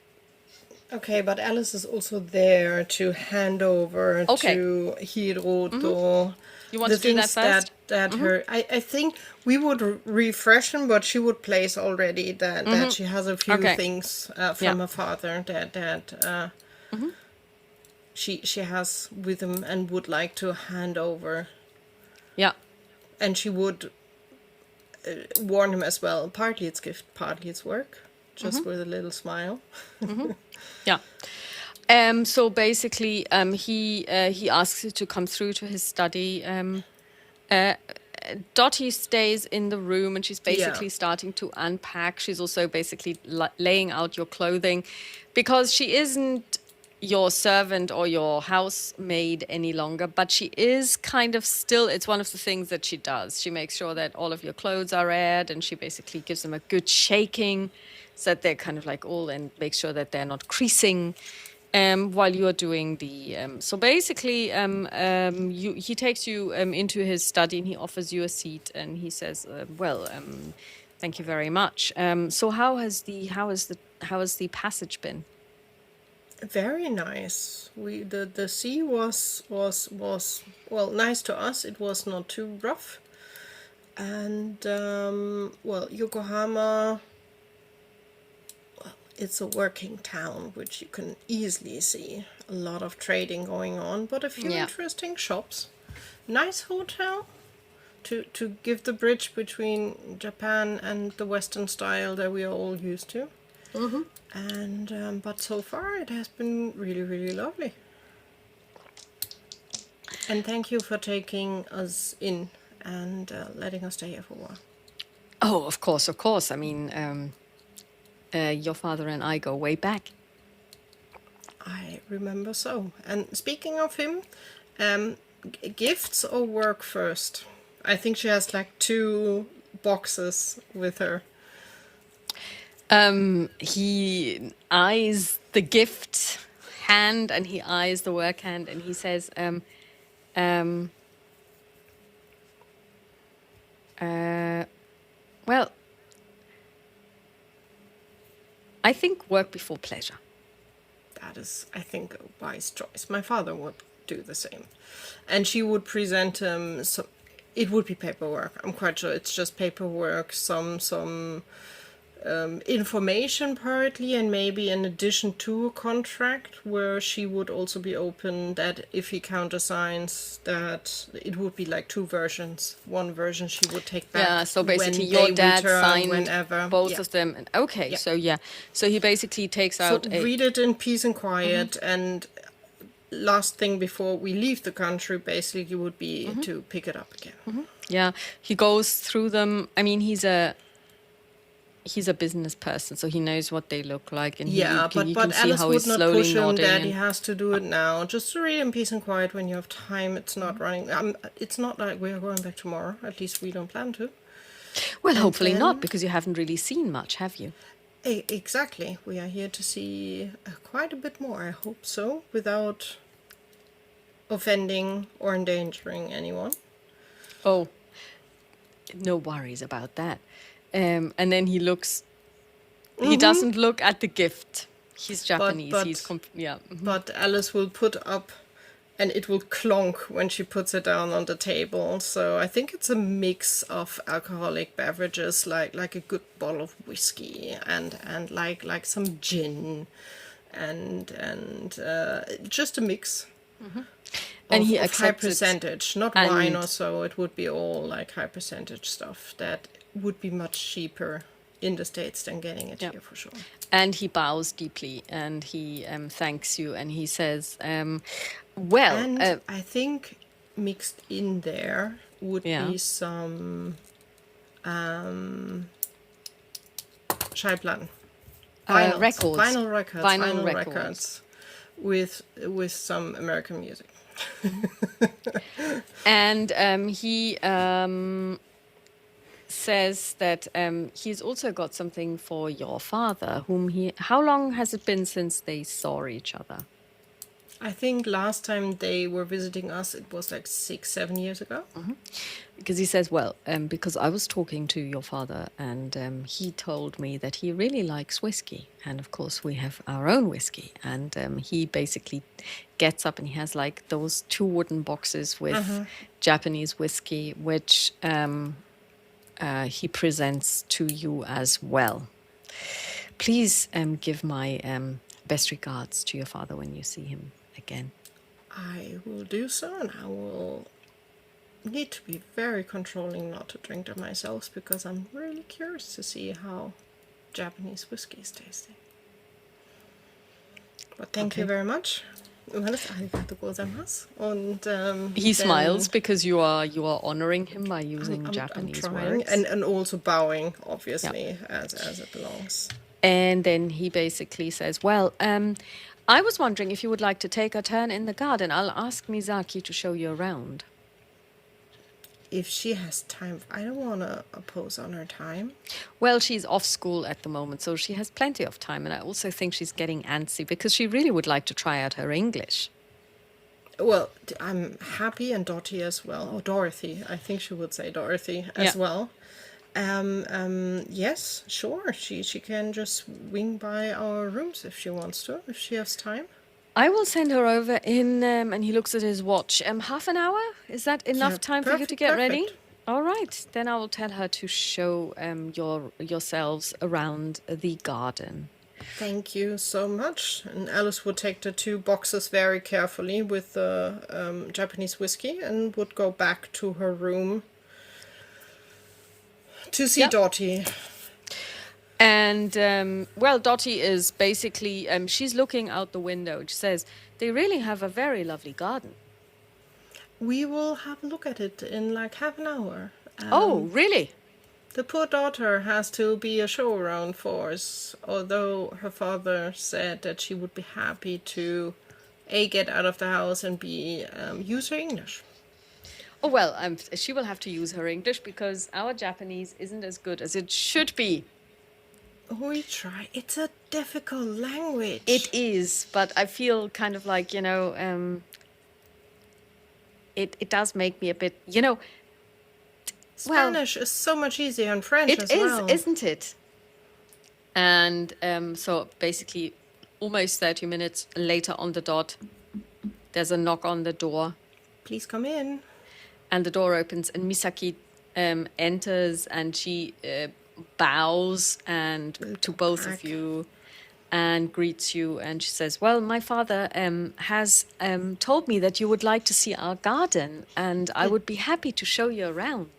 Speaker 2: okay, but Alice is also there to hand over
Speaker 1: Okay.
Speaker 2: to Hiroto
Speaker 1: You want
Speaker 2: the
Speaker 1: to do that
Speaker 2: things
Speaker 1: first?
Speaker 2: that her. I think we would refresh them, but she would place already that she has a few
Speaker 1: Okay.
Speaker 2: things from her father that she has with him and would like to hand over,
Speaker 1: Yeah.
Speaker 2: and she would warn him as well. Partly it's gift, partly it's work. Just with a little smile.
Speaker 1: Yeah. So basically, he asks you to come through to his study. Dottie stays in the room, and she's basically starting to unpack. She's also basically laying out your clothing, because she isn't your servant or your housemaid any longer, but she is kind of still, it's one of the things that she does. She makes sure that all of your clothes are aired, and she basically gives them a good shaking so that they're kind of like all, and makes sure that they're not creasing while you are doing the. So basically, he takes you into his study, and he offers you a seat, and he says, thank you very much. So how has the passage been?
Speaker 2: Very nice. The sea was well, nice to us. It was not too rough, and Yokohama. Well, it's a working town, which you can easily see a lot of trading going on, but a few interesting shops. Nice hotel to give the bridge between Japan and the Western style that we are all used to. And but so far it has been really, really lovely. And thank you for taking us in and letting us stay here for a while.
Speaker 1: Oh, of course. I mean, your father and I go way back.
Speaker 2: I remember so. And speaking of him, gifts or work first? I think she has like 2 boxes with her.
Speaker 1: He eyes the gift hand, and he eyes the work hand, and he says, well, I think work before pleasure.
Speaker 2: That is, I think, a wise choice. My father would do the same. And she would present him, it would be paperwork. I'm quite sure it's just paperwork, some information partly, and maybe in addition to a contract, where she would also be open that if he countersigns, that it would be like 2 versions. One version she would take back.
Speaker 1: Yeah, so basically
Speaker 2: when
Speaker 1: your
Speaker 2: they
Speaker 1: dad
Speaker 2: return,
Speaker 1: signed
Speaker 2: whenever.
Speaker 1: both of them. And okay, so he basically takes out
Speaker 2: read it in peace and quiet, and last thing before we leave the country basically would be to pick it up again.
Speaker 1: Yeah, he goes through them. I mean, he's a business person, so he knows what they look like, and you can see
Speaker 2: Alice
Speaker 1: how
Speaker 2: would
Speaker 1: he's
Speaker 2: not
Speaker 1: slowly
Speaker 2: push him
Speaker 1: nodding.
Speaker 2: that he has to do it now. Just to read in peace and quiet when you have time. It's not running. It's not like we are going back tomorrow. At least we don't plan to.
Speaker 1: Well, hopefully not, because you haven't really seen much, have you?
Speaker 2: Exactly. We are here to see quite a bit more. I hope so, without offending or endangering anyone.
Speaker 1: Oh, no worries about that. And then he looks. He doesn't look at the gift. He's Japanese.
Speaker 2: But Alice will put up, and it will clonk when she puts it down on the table. So I think it's a mix of alcoholic beverages, like a good bottle of whiskey, and like some gin, and just a mix.
Speaker 1: And he
Speaker 2: of high
Speaker 1: accepts it.
Speaker 2: percentage, not wine or so. It would be all like high percentage stuff that would be much cheaper in the States than getting it here for sure.
Speaker 1: And he bows deeply, and he thanks you, and he says,
Speaker 2: I think mixed in there would be some Scheiblan. Vinyls,
Speaker 1: records.
Speaker 2: vinyl records with some American music.
Speaker 1: And he says that he's also got something for your father, whom he... How long has it been since they saw each other?
Speaker 2: I think last time they were visiting us, it was like 6-7 years ago.
Speaker 1: Because he says, well, because I was talking to your father and he told me that he really likes whiskey. And of course, we have our own whiskey. And he basically gets up and he has like those 2 wooden boxes with Japanese whiskey, which he presents to you as well. Please give my best regards to your father when you see him again.
Speaker 2: I will do so, and I will need to be very controlling not to drink them myself, because I'm really curious to see how Japanese whiskey is tasting. But thank you very much. Arigatou gozaimasu. And
Speaker 1: he smiles because you are honoring him by using Japanese words.
Speaker 2: And also bowing, obviously, as it belongs.
Speaker 1: And then he basically says, well, I was wondering if you would like to take a turn in the garden. I'll ask Misaki to show you around.
Speaker 2: If she has time, I don't want to oppose on her time.
Speaker 1: Well, she's off school at the moment, so she has plenty of time. And I also think she's getting antsy because she really would like to try out her English.
Speaker 2: Well, I'm happy, and Dottie as well. Or Dorothy. I think she would say Dorothy as well. Yes, sure. She can just wing by our rooms if she wants to, if she has time.
Speaker 1: I will send her over in, and he looks at his watch. Half an hour? Is that enough time for you to get ready? All right. Then I will tell her to show yourselves around the garden.
Speaker 2: Thank you so much. And Alice would take the 2 boxes very carefully with the Japanese whiskey and would go back to her room to see Dottie.
Speaker 1: And, well, Dottie is basically, she's looking out the window. She says, they really have a very lovely garden.
Speaker 2: We will have a look at it in like half an hour.
Speaker 1: Oh, really?
Speaker 2: The poor daughter has to be a show around for us, although her father said that she would be happy to get out of the house and use her English.
Speaker 1: Oh, well, she will have to use her English because our Japanese isn't as good as it should be.
Speaker 2: We try. It's a difficult language.
Speaker 1: It is, but I feel kind of like, it does make me a bit,
Speaker 2: Spanish is so much easier than French as well.
Speaker 1: It is, isn't it? And so basically almost 30 minutes later on the dot, there's a knock on the door.
Speaker 2: Please come in.
Speaker 1: And the door opens and Misaki enters and she bows to both of you and greets you. And she says, well, my father has told me that you would like to see our garden and I would be happy to show you around.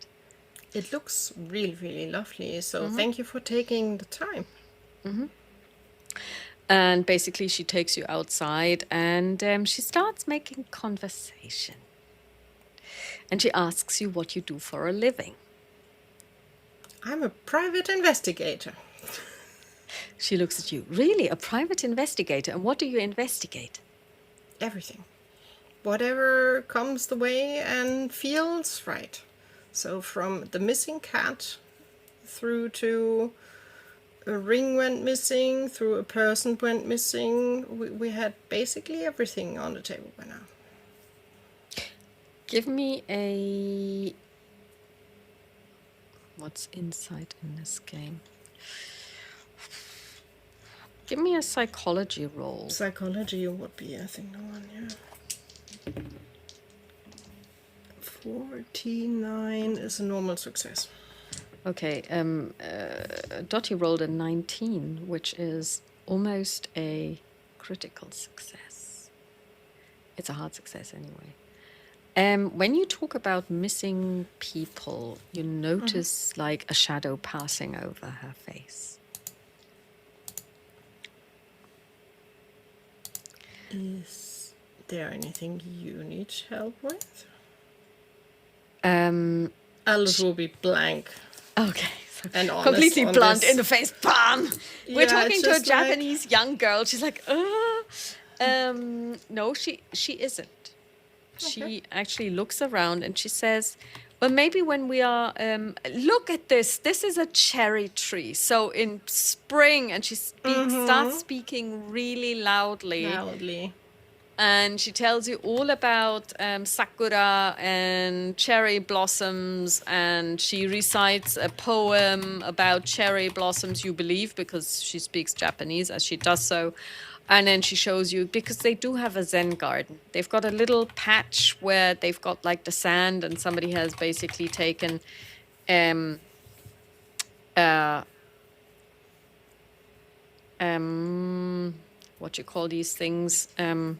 Speaker 2: It looks really, really lovely. So thank you for taking the time.
Speaker 1: And basically she takes you outside and she starts making conversation. And she asks you what you do for a living.
Speaker 2: I'm a private investigator.
Speaker 1: She looks at you. Really? A private investigator? And what do you investigate?
Speaker 2: Everything. Whatever comes the way and feels right. So from the missing cat through to a ring went missing, through a person went missing. We had basically everything on the table by now.
Speaker 1: Give me a... What's insight in this game? Give me a psychology roll.
Speaker 2: Psychology would be, I think, the one, yeah. 49 is a normal success.
Speaker 1: Okay, Dottie rolled a 19, which is almost a critical success. It's a hard success anyway. When you talk about missing people, you notice like a shadow passing over her face.
Speaker 2: Is there anything you need help with? Alice will be blank.
Speaker 1: Okay,
Speaker 2: and honest
Speaker 1: completely
Speaker 2: on
Speaker 1: blunt
Speaker 2: this.
Speaker 1: in the face. Bam! We're
Speaker 2: Yeah,
Speaker 1: talking to a
Speaker 2: just like-
Speaker 1: Japanese young girl. She's like, no, she isn't. She actually looks around and she says, well, maybe when we are, look at this. This is a cherry tree. So in spring, and she starts speaking really loudly. And she tells you all about sakura and cherry blossoms. And she recites a poem about cherry blossoms, you believe, because she speaks Japanese as she does so. And then she shows you, because they do have a Zen garden. They've got a little patch where they've got like the sand, and somebody has basically taken what you call these things? A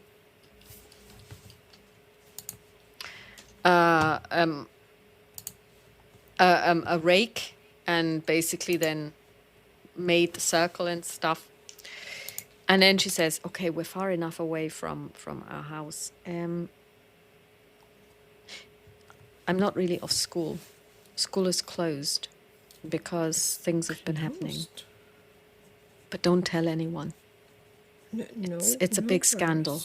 Speaker 1: rake, and basically then made the circle and stuff. And then she says, okay, we're far enough away from our house. I'm not really off school. School is closed because things have been happening. But don't tell anyone.
Speaker 2: No,
Speaker 1: It's a big
Speaker 2: worries.
Speaker 1: scandal.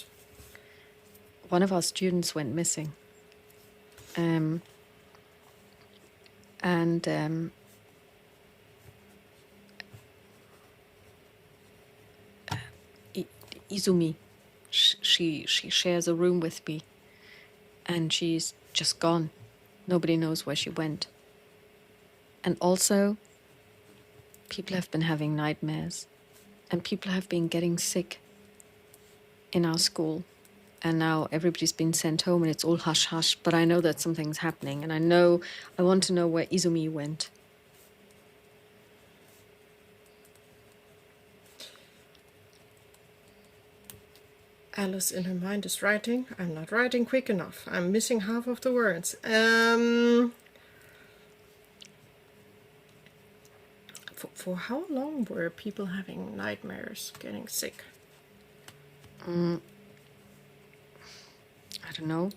Speaker 1: One of our students went missing. Izumi, she shares a room with me, and she's just gone. Nobody knows where she went. And also, people have been having nightmares, and people have been getting sick in our school. And now everybody's been sent home, and it's all hush-hush. But I know that something's happening, and I want to know where Izumi went.
Speaker 2: Alice in her mind is writing. I'm not writing quick enough. I'm missing half of the words. For how long were people having nightmares, getting sick?
Speaker 1: I don't know.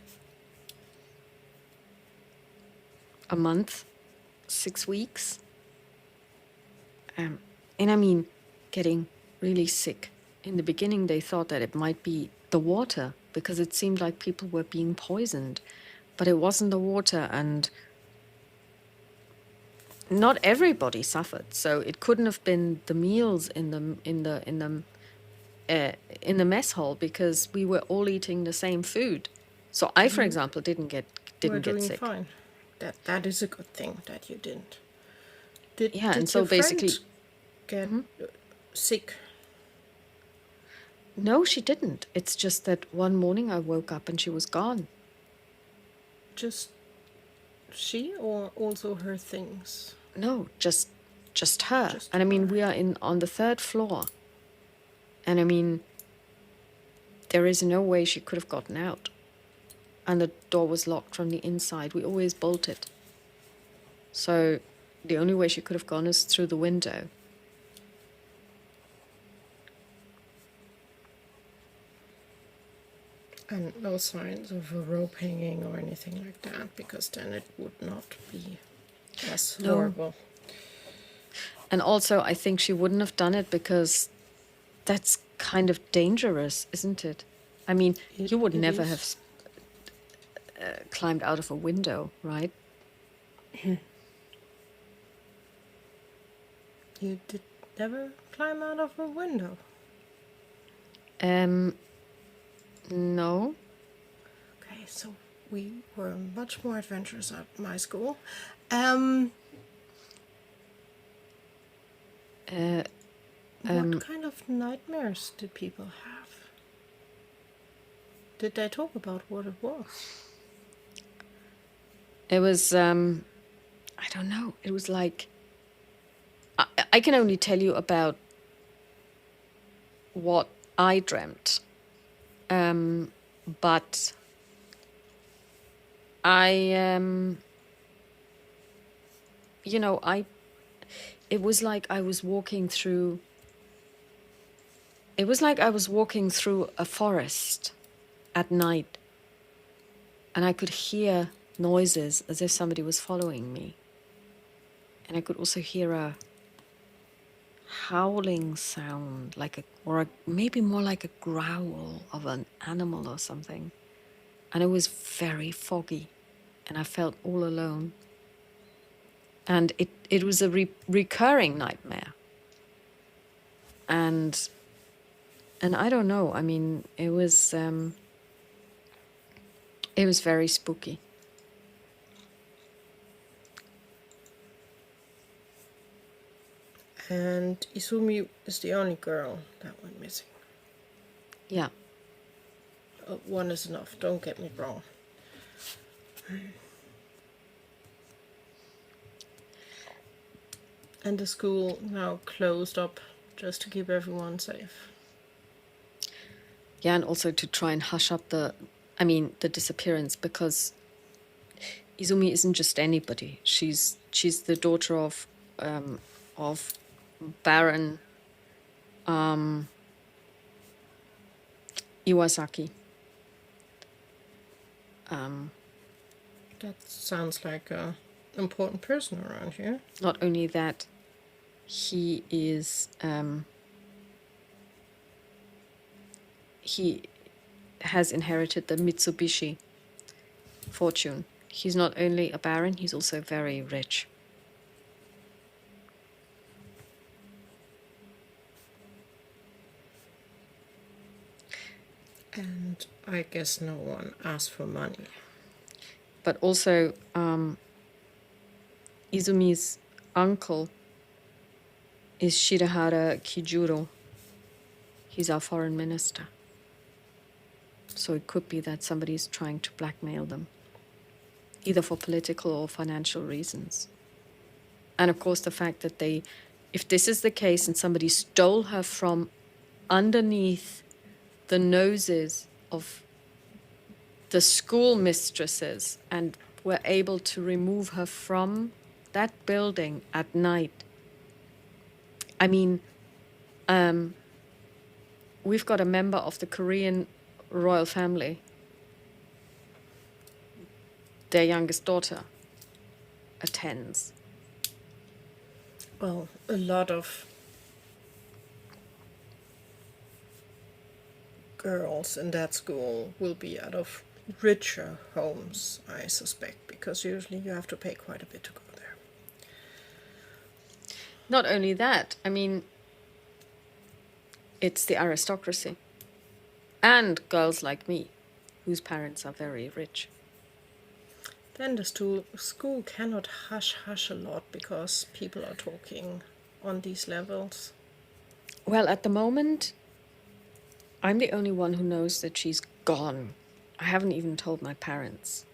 Speaker 1: A month, 6 weeks. And I mean, getting really sick. In the beginning, they thought that it might be the water, because it seemed like people were being poisoned. But it wasn't the water, and not everybody suffered. So it couldn't have been the meals in the mess hall, because we were all eating the same food. So I, for example, didn't get sick.
Speaker 2: Fine. That is a good thing that you didn't.
Speaker 1: Yeah,
Speaker 2: did
Speaker 1: and so
Speaker 2: your friend
Speaker 1: basically,
Speaker 2: get sick?
Speaker 1: no, she didn't. It's just that one morning I woke up and she was gone.
Speaker 2: Just she, or also her things?
Speaker 1: No, just her. And I mean, we are on the 3rd floor. And I mean, there is no way she could have gotten out. And the door was locked from the inside. We always bolt it. So the only way she could have gone is through the window.
Speaker 2: And no signs of a rope hanging or anything like that, because then it would not be as horrible.
Speaker 1: And also, I think she wouldn't have done it because that's kind of dangerous, isn't it? I mean, you would never have climbed out of a window, right?
Speaker 2: You did never climb out of a window?
Speaker 1: No.
Speaker 2: Okay, so we were much more adventurous at my school. What kind of nightmares did people have? Did they talk about what it was?
Speaker 1: It was, I don't know. It was like, I can only tell you about what I dreamt. But it was like I was walking through a forest at night, and I could hear noises as if somebody was following me. And I could also hear a howling sound, maybe more like a growl of an animal or something. And it was very foggy, and I felt all alone. And it was a recurring nightmare. And I don't know. I mean, it was very spooky.
Speaker 2: And Izumi is the only girl that went missing.
Speaker 1: Yeah.
Speaker 2: One is enough, don't get me wrong. And the school now closed up just to keep everyone safe.
Speaker 1: Yeah, and also to try and hush up the disappearance, because Izumi isn't just anybody. She's the daughter of Baron Iwasaki.
Speaker 2: That sounds like an important person around here.
Speaker 1: Not only that, he is he has inherited the Mitsubishi fortune. He's not only a baron, he's also very rich.
Speaker 2: And I guess no one asked for money.
Speaker 1: But also, Izumi's uncle is Shirahara Kijuro. He's our foreign minister. So it could be that somebody's trying to blackmail them, either for political or financial reasons. And of course, the fact that if this is the case and somebody stole her from underneath the noses of the school mistresses and were able to remove her from that building at night. I mean, we've got a member of the Korean royal family. Their youngest daughter attends.
Speaker 2: Well, a lot of girls in that school will be out of richer homes, I suspect, because usually you have to pay quite a bit to go there.
Speaker 1: Not only that, I mean, it's the aristocracy. And girls like me, whose parents are very rich.
Speaker 2: Then the school cannot hush a lot because people are talking on these levels.
Speaker 1: Well, at the moment, I'm the only one who knows that she's gone. I haven't even told my parents.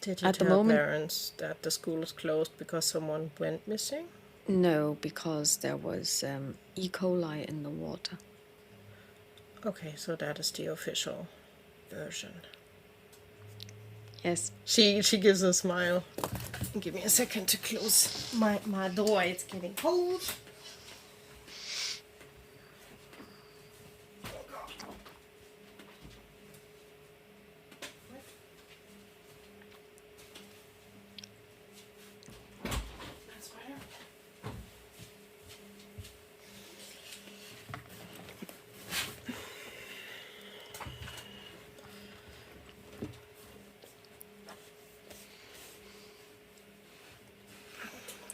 Speaker 2: Did you tell parents that the school is closed because someone went missing?
Speaker 1: No, because there was E. coli in the water.
Speaker 2: Okay, so that is the official version.
Speaker 1: Yes.
Speaker 2: She gives a smile. Give me a second to close my door. It's getting cold.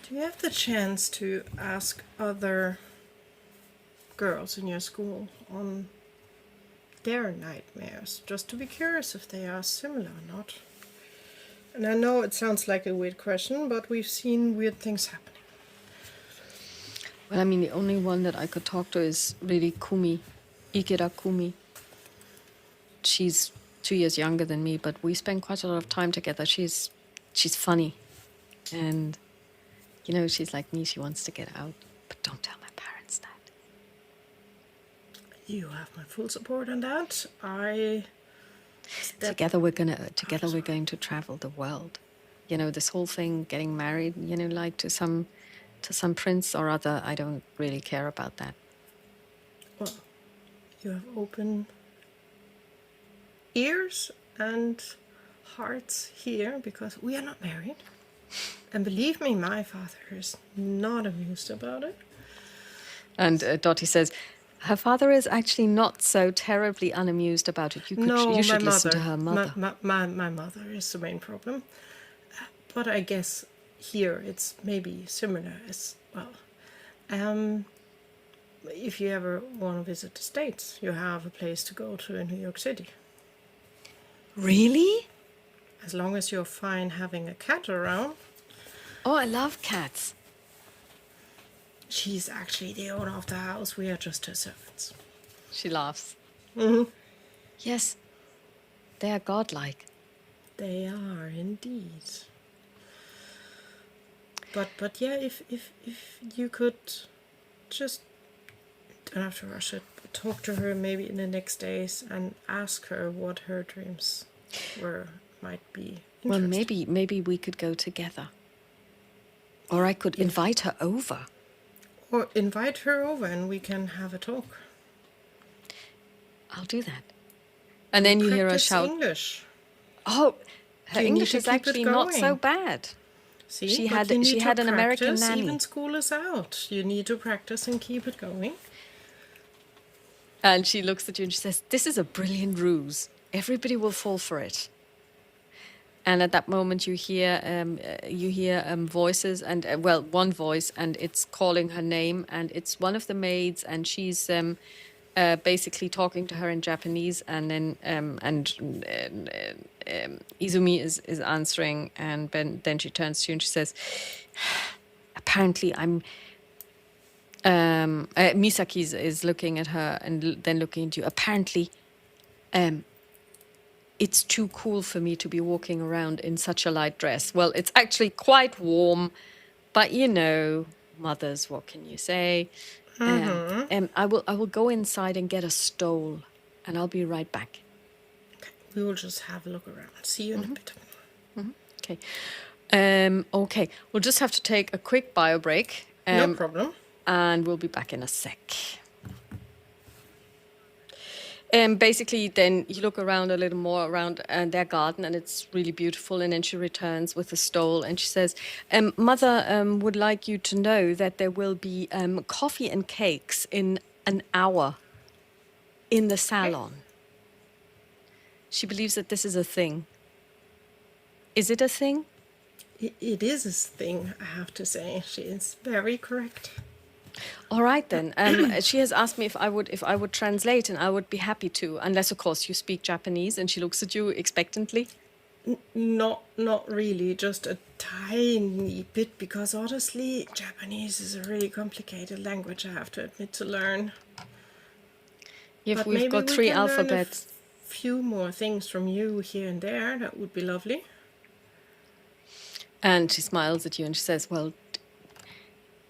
Speaker 2: Do you have the chance to ask other girls in your school on their nightmares, just to be curious if they are similar or not? And I know it sounds like a weird question, but we've seen weird things happening.
Speaker 1: Well, I mean, the only one that I could talk to is really Kumi, Ikeda Kumi. She's 2 years younger than me, but we spend quite a lot of time together. She's funny, and you know, she's like me. She wants to get out, but don't tell my parents that.
Speaker 2: You have my full support on that.
Speaker 1: Together we're going to travel the world. You know, this whole thing, getting married, you know, like to some prince or other, I don't really care about that.
Speaker 2: Well, you have open ears and hearts here because we are not married. And believe me, my father is not amused about it.
Speaker 1: And Dottie says, her father is actually not so terribly unamused about it. You should listen to her mother.
Speaker 2: My mother is the main problem. But I guess here it's maybe similar as well. If you ever want to visit the States, you have a place to go to in New York City.
Speaker 1: Really?
Speaker 2: As long as you're fine having a cat around.
Speaker 1: Oh, I love cats.
Speaker 2: She's actually the owner of the house. We are just her servants.
Speaker 1: She laughs.
Speaker 2: Mm-hmm.
Speaker 1: Yes, they are godlike.
Speaker 2: They are indeed. But yeah, if you could just, don't have to rush it, but talk to her maybe in the next days and ask her what her dreams might be.
Speaker 1: Well, maybe we could go together. Or I could invite her over.
Speaker 2: Or invite her over and we can have a talk.
Speaker 1: I'll do that. And then you hear her shout.
Speaker 2: English.
Speaker 1: Oh, her English is actually not so bad.
Speaker 2: See,
Speaker 1: she had an American nanny.
Speaker 2: Even school is out. You need to practice and keep it going.
Speaker 1: And she looks at you and she says, "This is a brilliant ruse. Everybody will fall for it." And at that moment, you hear voices, and one voice, and it's calling her name, and it's one of the maids, and she's basically talking to her in Japanese, and then Izumi is answering, and then she turns to you and she says, "Apparently, Misaki is looking at her and then looking at you. Apparently, it's too cool for me to be walking around in such a light dress. Well, it's actually quite warm, but mothers, what can you say? I will go inside and get a stole, and I'll be right back."
Speaker 2: Okay. We will just have a look around. See you in a bit.
Speaker 1: Okay. Okay. We'll just have to take a quick bio break.
Speaker 2: No problem.
Speaker 1: And we'll be back in a sec. Basically, then you look around a little more around their garden, and it's really beautiful. And then she returns with a stole, and she says, "Mother would like you to know that there will be coffee and cakes in an hour in the salon." She believes that this is a thing. Is it a thing?
Speaker 2: It is a thing, I have to say. She is very correct.
Speaker 1: All right then. She has asked me if I would translate, and I would be happy to, unless of course you speak Japanese. And she looks at you expectantly.
Speaker 2: Not really, just a tiny bit, because honestly, Japanese is a really complicated language, I have to admit, to learn.
Speaker 1: We've got 3 alphabets.
Speaker 2: A few more things from you here and there. That would be lovely.
Speaker 1: And she smiles at you and she says, "Well,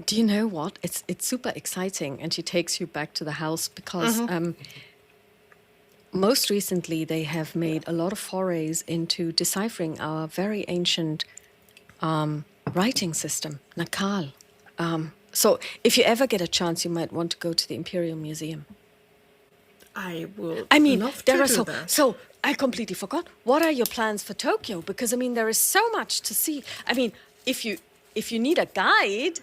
Speaker 1: do you know what? It's super exciting." And she takes you back to the house because most recently they have made a lot of forays into deciphering our very ancient writing system, Nakal. So if you ever get a chance, you might want to go to the Imperial Museum.
Speaker 2: I will.
Speaker 1: Love to do that. So I completely forgot. What are your plans for Tokyo? Because there is so much to see. If you need a guide.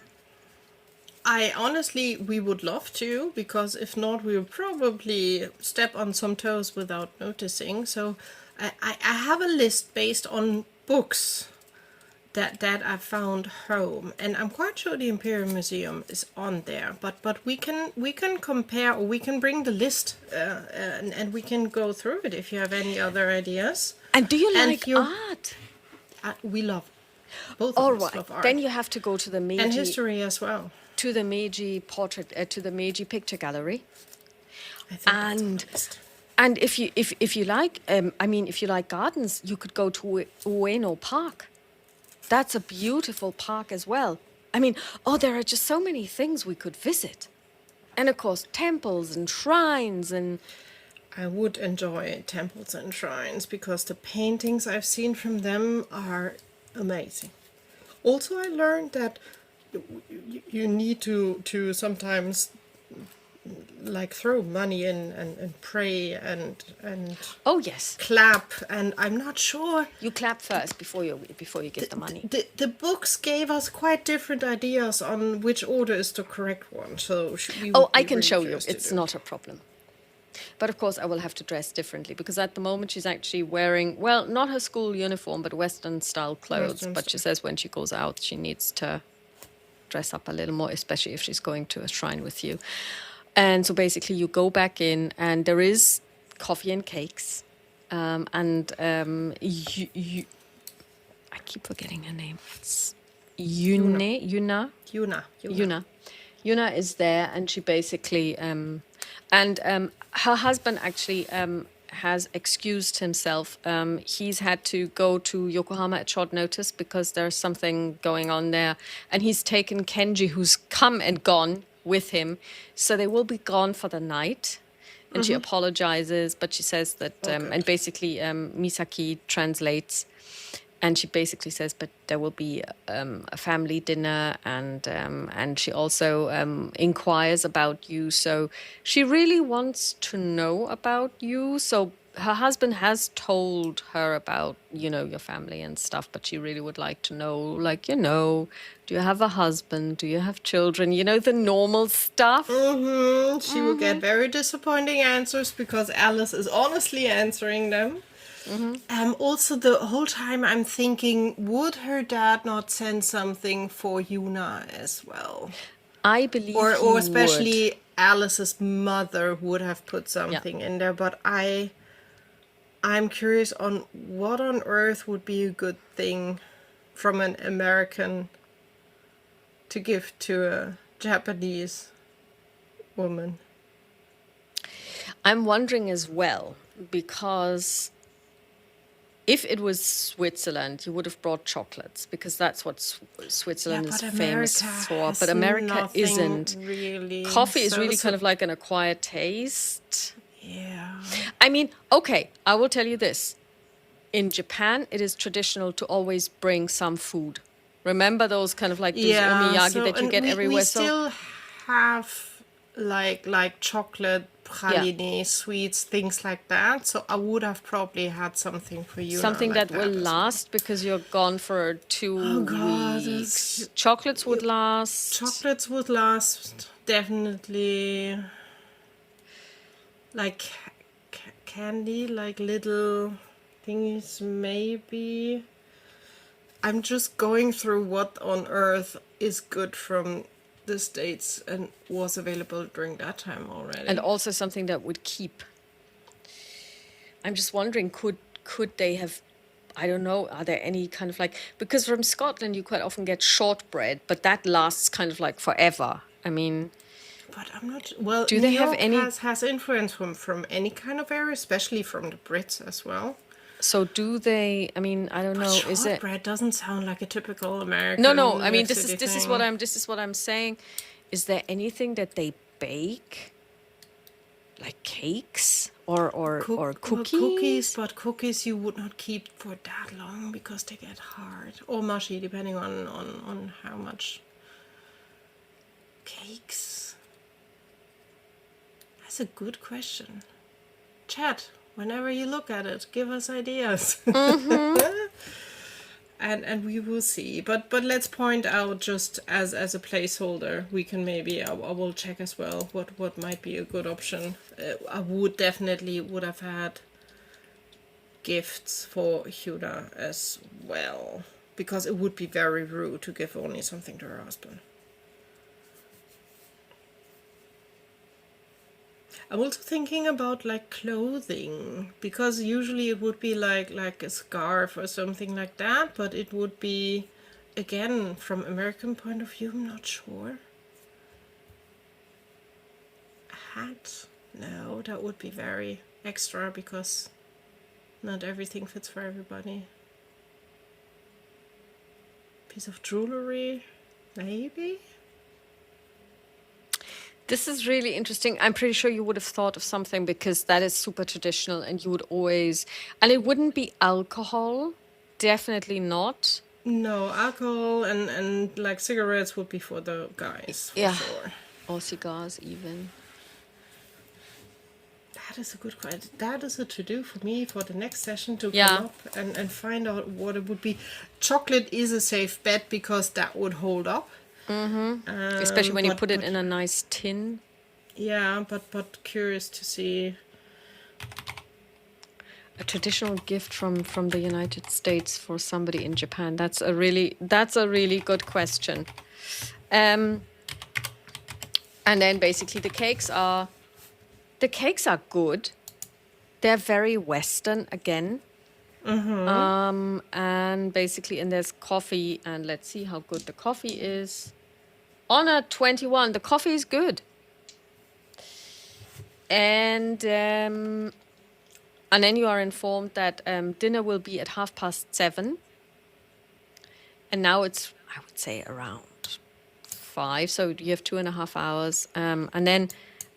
Speaker 2: We would love to, because if not, we'll probably step on some toes without noticing. So I have a list based on books that I found home, and I'm quite sure the Imperial Museum is on there. But we can compare, or we can bring the list and we can go through it if you have any other ideas.
Speaker 1: And do you like art?
Speaker 2: We love both of us love art.
Speaker 1: Then you have to go to the Meiji
Speaker 2: and history as well.
Speaker 1: To the Meiji to the Meiji picture gallery.
Speaker 2: I think
Speaker 1: and if you like, if you like gardens, you could go to Ueno Park. That's a beautiful park as well. There are just so many things we could visit. And of course, temples and shrines and...
Speaker 2: I would enjoy temples and shrines, because the paintings I've seen from them are amazing. Also, I learned that you need to sometimes like throw money in and pray and
Speaker 1: Oh yes,
Speaker 2: clap, and I'm not sure.
Speaker 1: you clap first before you give the money.
Speaker 2: The books gave us quite different ideas on which order is the correct one, so we would
Speaker 1: Oh, I
Speaker 2: be
Speaker 1: can
Speaker 2: really
Speaker 1: show you.
Speaker 2: curious to
Speaker 1: It's
Speaker 2: do.
Speaker 1: not a problem. But of course, I will have to dress differently because at the moment she's actually wearing, well, not her school uniform, but Western style clothes.
Speaker 2: Western
Speaker 1: But she
Speaker 2: style.
Speaker 1: says when she goes out, she needs to dress up a little more, especially if she's going to a shrine with you. And so basically, you go back in, and there is coffee and cakes. I keep forgetting her name. It's Yuna. Yuna is there, and she basically her husband actually has excused himself. He's had to go to Yokohama at short notice because there's something going on there, and he's taken Kenji, who's come and gone, with him, so they will be gone for the night. And she apologizes, but she says that, and basically Misaki translates. And she basically says, but there will be a family dinner, and she also inquires about you. So she really wants to know about you. So her husband has told her about, your family and stuff, but she really would like to know, like, do you have a husband? Do you have children? The normal stuff.
Speaker 2: She will get very disappointing answers because Alice is honestly answering them. Also, the whole time I'm thinking, would her dad not send something for Yuna as well?
Speaker 1: I believe
Speaker 2: or
Speaker 1: he
Speaker 2: especially
Speaker 1: would.
Speaker 2: Alice's mother would have put something in there, but I'm curious on what on earth would be a good thing from an American to give to a Japanese woman.
Speaker 1: I'm wondering as well, because if it was Switzerland, you would have brought chocolates, because that's what Switzerland is famous for. But America isn't.
Speaker 2: Really.
Speaker 1: Coffee is really kind of like an acquired taste.
Speaker 2: Yeah.
Speaker 1: I mean, okay, I will tell you this. In Japan, it is traditional to always bring some food. Remember those kind of like those omiyage that you get everywhere?
Speaker 2: We still have like chocolate, praline, sweets, things like that. So I would have probably had something for you.
Speaker 1: Something
Speaker 2: like
Speaker 1: that will last because you're gone for 2 weeks. Chocolates would last.
Speaker 2: Chocolates would last, definitely. Like candy, like little things, maybe. I'm just going through what on earth is good from the States and was available during that time already.
Speaker 1: And also something that would keep. I'm just wondering, could they have, I don't know, are there any kind of like, because from Scotland you quite often get shortbread, but that lasts kind of like forever. I mean...
Speaker 2: But I'm not... Well,
Speaker 1: do they
Speaker 2: New
Speaker 1: have
Speaker 2: York
Speaker 1: any...
Speaker 2: has influence from any kind of area, especially from the Brits as well.
Speaker 1: So do they? I mean, I don't know. Is it?
Speaker 2: Shortbread doesn't sound like a typical American.
Speaker 1: No. I mean, this is what I'm saying. Is there anything that they bake, like cakes or cookies?
Speaker 2: Cookies, but cookies you would not keep for that long because they get hard or mushy, depending on how much. Cakes. That's a good question. Chat. Whenever you look at it, give us ideas. and we will see. But let's point out, just as a placeholder, we can maybe, I will check as well what might be a good option. I would have had gifts for Hyuna as well, because it would be very rude to give only something to her husband. I'm also thinking about like clothing, because usually it would be like a scarf or something like that, but it would be, again, from American point of view, I'm not sure. A hat? No, that would be very extra because not everything fits for everybody. Piece of jewelry? Maybe?
Speaker 1: This is really interesting. I'm pretty sure you would have thought of something, because that is super traditional, and you would always... And it wouldn't be alcohol. Definitely not.
Speaker 2: No, alcohol and like cigarettes would be for the guys, for sure.
Speaker 1: Or cigars even.
Speaker 2: that is a good question. That is a to-do for me for the next session to
Speaker 1: Yeah.
Speaker 2: come up and find out what it would be. Chocolate is a safe bet because that would hold up.
Speaker 1: Especially when you
Speaker 2: But-
Speaker 1: put it
Speaker 2: but-
Speaker 1: in a nice tin.
Speaker 2: Yeah, but curious to see.
Speaker 1: A traditional gift from the United States for somebody in Japan. That's a really good question. And then basically the cakes are good. They're very Western again. And basically, and there's coffee, and let's see how good the coffee is. On a 21, the coffee is good. And then you are informed that dinner will be at 7:30. And now it's, I would say, around 5. So you have 2.5 hours. And then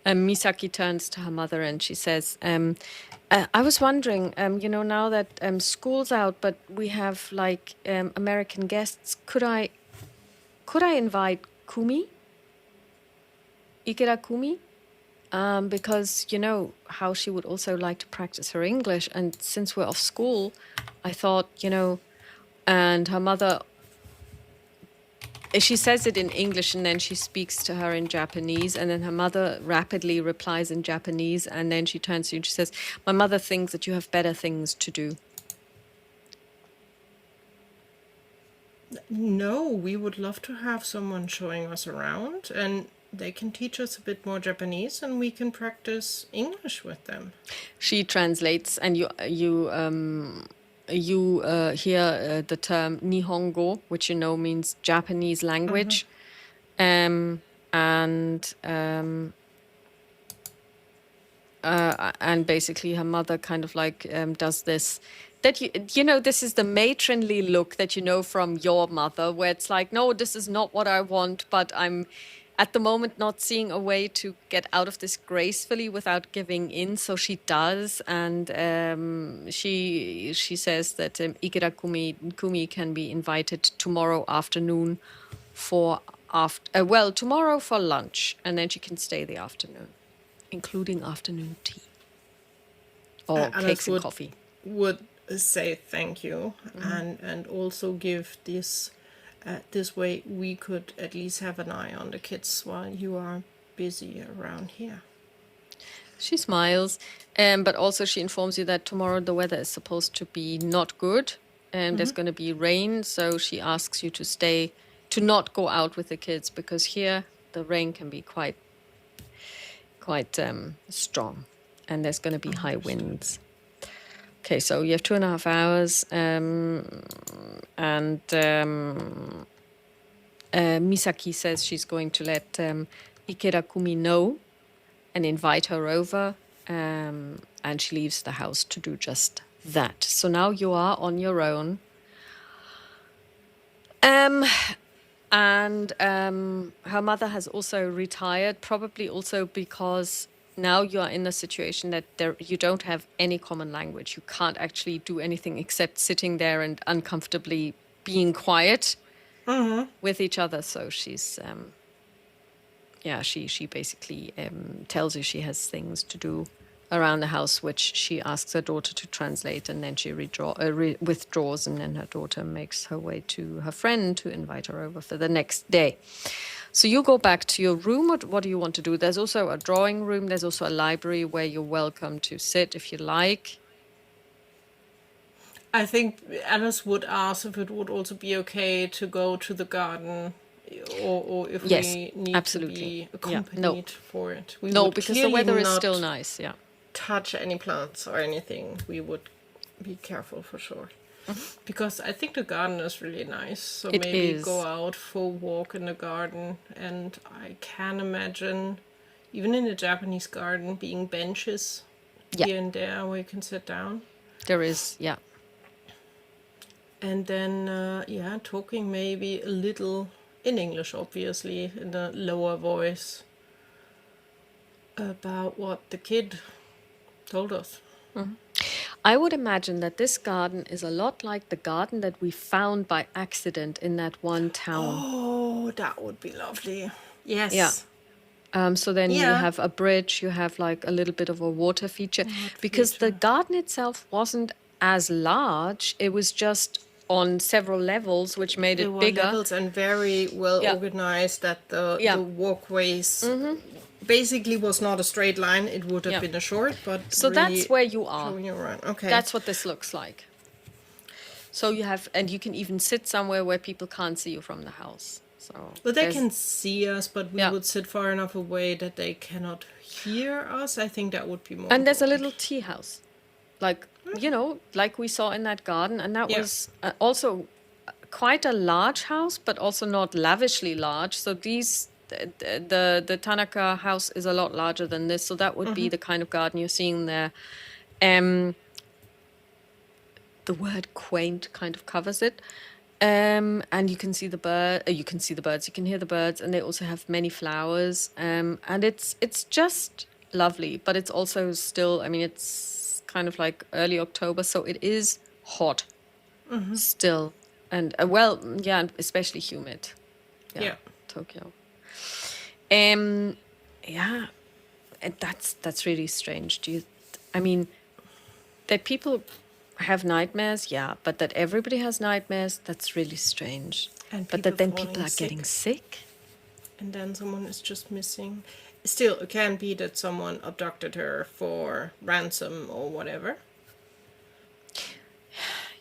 Speaker 1: Misaki turns to her mother and she says, I was wondering, now that school's out, but we have like American guests, could I invite Kumi? Ikeda Kumi? Because you know how she would also like to practice her English. And since we're off school, I thought, and her mother, she says it in English and then she speaks to her in Japanese, and then her mother rapidly replies in Japanese, and then she turns to you and she says, my mother thinks that you have better things to do.
Speaker 2: No, we would love to have someone showing us around, and they can teach us a bit more Japanese and we can practice English with them.
Speaker 1: She translates, and you hear the term Nihongo, which means Japanese language. And basically her mother kind of like does this, that this is the matronly look that from your mother, where it's like, no, this is not what I want, but I'm at the moment not seeing a way to get out of this gracefully without giving in. So she does, and she says that Ikeda Kumi can be invited tomorrow afternoon tomorrow for lunch, and then she can stay the afternoon, including afternoon tea or cakes and coffee.
Speaker 2: Would say thank you, and also give this. This way we could at least have an eye on the kids while you are busy around here.
Speaker 1: She smiles, but also she informs you that tomorrow the weather is supposed to be not good, and there's going to be rain, so she asks you to not go out with the kids, because here the rain can be quite strong, and there's going to be high winds. Okay, so you have 2.5 hours, and Misaki says she's going to let Ikeda Kumi know and invite her over, and she leaves the house to do just that. So now you are on your own. And her mother has also retired, probably also because now you are in a situation that you don't have any common language. You can't actually do anything except sitting there and uncomfortably being quiet with each other. So she's, she basically tells you she has things to do around the house, which she asks her daughter to translate, and then she withdraws, and then her daughter makes her way to her friend to invite her over for the next day. So you go back to your room. What do you want to do? There's also a drawing room. There's also a library where you're welcome to sit if you like.
Speaker 2: I think Alice would ask if it would also be okay to go to the garden, or if we need
Speaker 1: absolutely.
Speaker 2: to be accompanied for it.
Speaker 1: Because the weather is still nice. Yeah.
Speaker 2: Touch any plants or anything. We would be careful for sure. Because I think the garden is really nice. So maybe go out for a walk in the garden. And I can imagine, even in the Japanese garden, being benches here and there where you can sit down.
Speaker 1: There is, yeah.
Speaker 2: And then, talking maybe a little in English, obviously, in a lower voice, about what the kid told us.
Speaker 1: I would imagine that this garden is a lot like the garden that we found by accident in that one town.
Speaker 2: Oh, that would be lovely. Yes.
Speaker 1: Yeah. So then you
Speaker 2: Yeah.
Speaker 1: have a bridge, you have like a little bit of a water feature, because the garden itself wasn't as large. It was just on several levels, which made
Speaker 2: There
Speaker 1: it
Speaker 2: were
Speaker 1: bigger.
Speaker 2: levels and very well
Speaker 1: Yeah.
Speaker 2: organized that the
Speaker 1: Yeah.
Speaker 2: walkways basically was not a straight line. It would have
Speaker 1: Yeah.
Speaker 2: been a short, but
Speaker 1: So
Speaker 2: really
Speaker 1: that's where you are.
Speaker 2: showing you around. Okay.
Speaker 1: That's what this looks like. So you have, and you can even sit somewhere where people can't see you from the house. So
Speaker 2: But they
Speaker 1: there's-
Speaker 2: can see us, but we
Speaker 1: Yeah.
Speaker 2: would sit far enough away that they cannot hear us. I think that would be more.
Speaker 1: And there's a
Speaker 2: important.
Speaker 1: little tea house, like, you know, like we saw in that garden. And that
Speaker 2: Yeah.
Speaker 1: was also quite a large house, but also not lavishly large. So the Tanaka house is a lot larger than this. So that would be the kind of garden you're seeing there. The word quaint kind of covers it. And you can see the you can see the birds, you can hear the birds, and they also have many flowers. And it's just lovely, but it's also still, I mean, it's kind of like early October, so it is hot still. And and especially humid.
Speaker 2: Yeah.
Speaker 1: Tokyo. Yeah, and that's really strange. I mean, that people have nightmares, yeah, but that everybody has nightmares, that's really strange.
Speaker 2: And
Speaker 1: But that then
Speaker 2: falling
Speaker 1: people are getting sick.
Speaker 2: and then someone is just missing. Still, it can be that someone abducted her for ransom or whatever.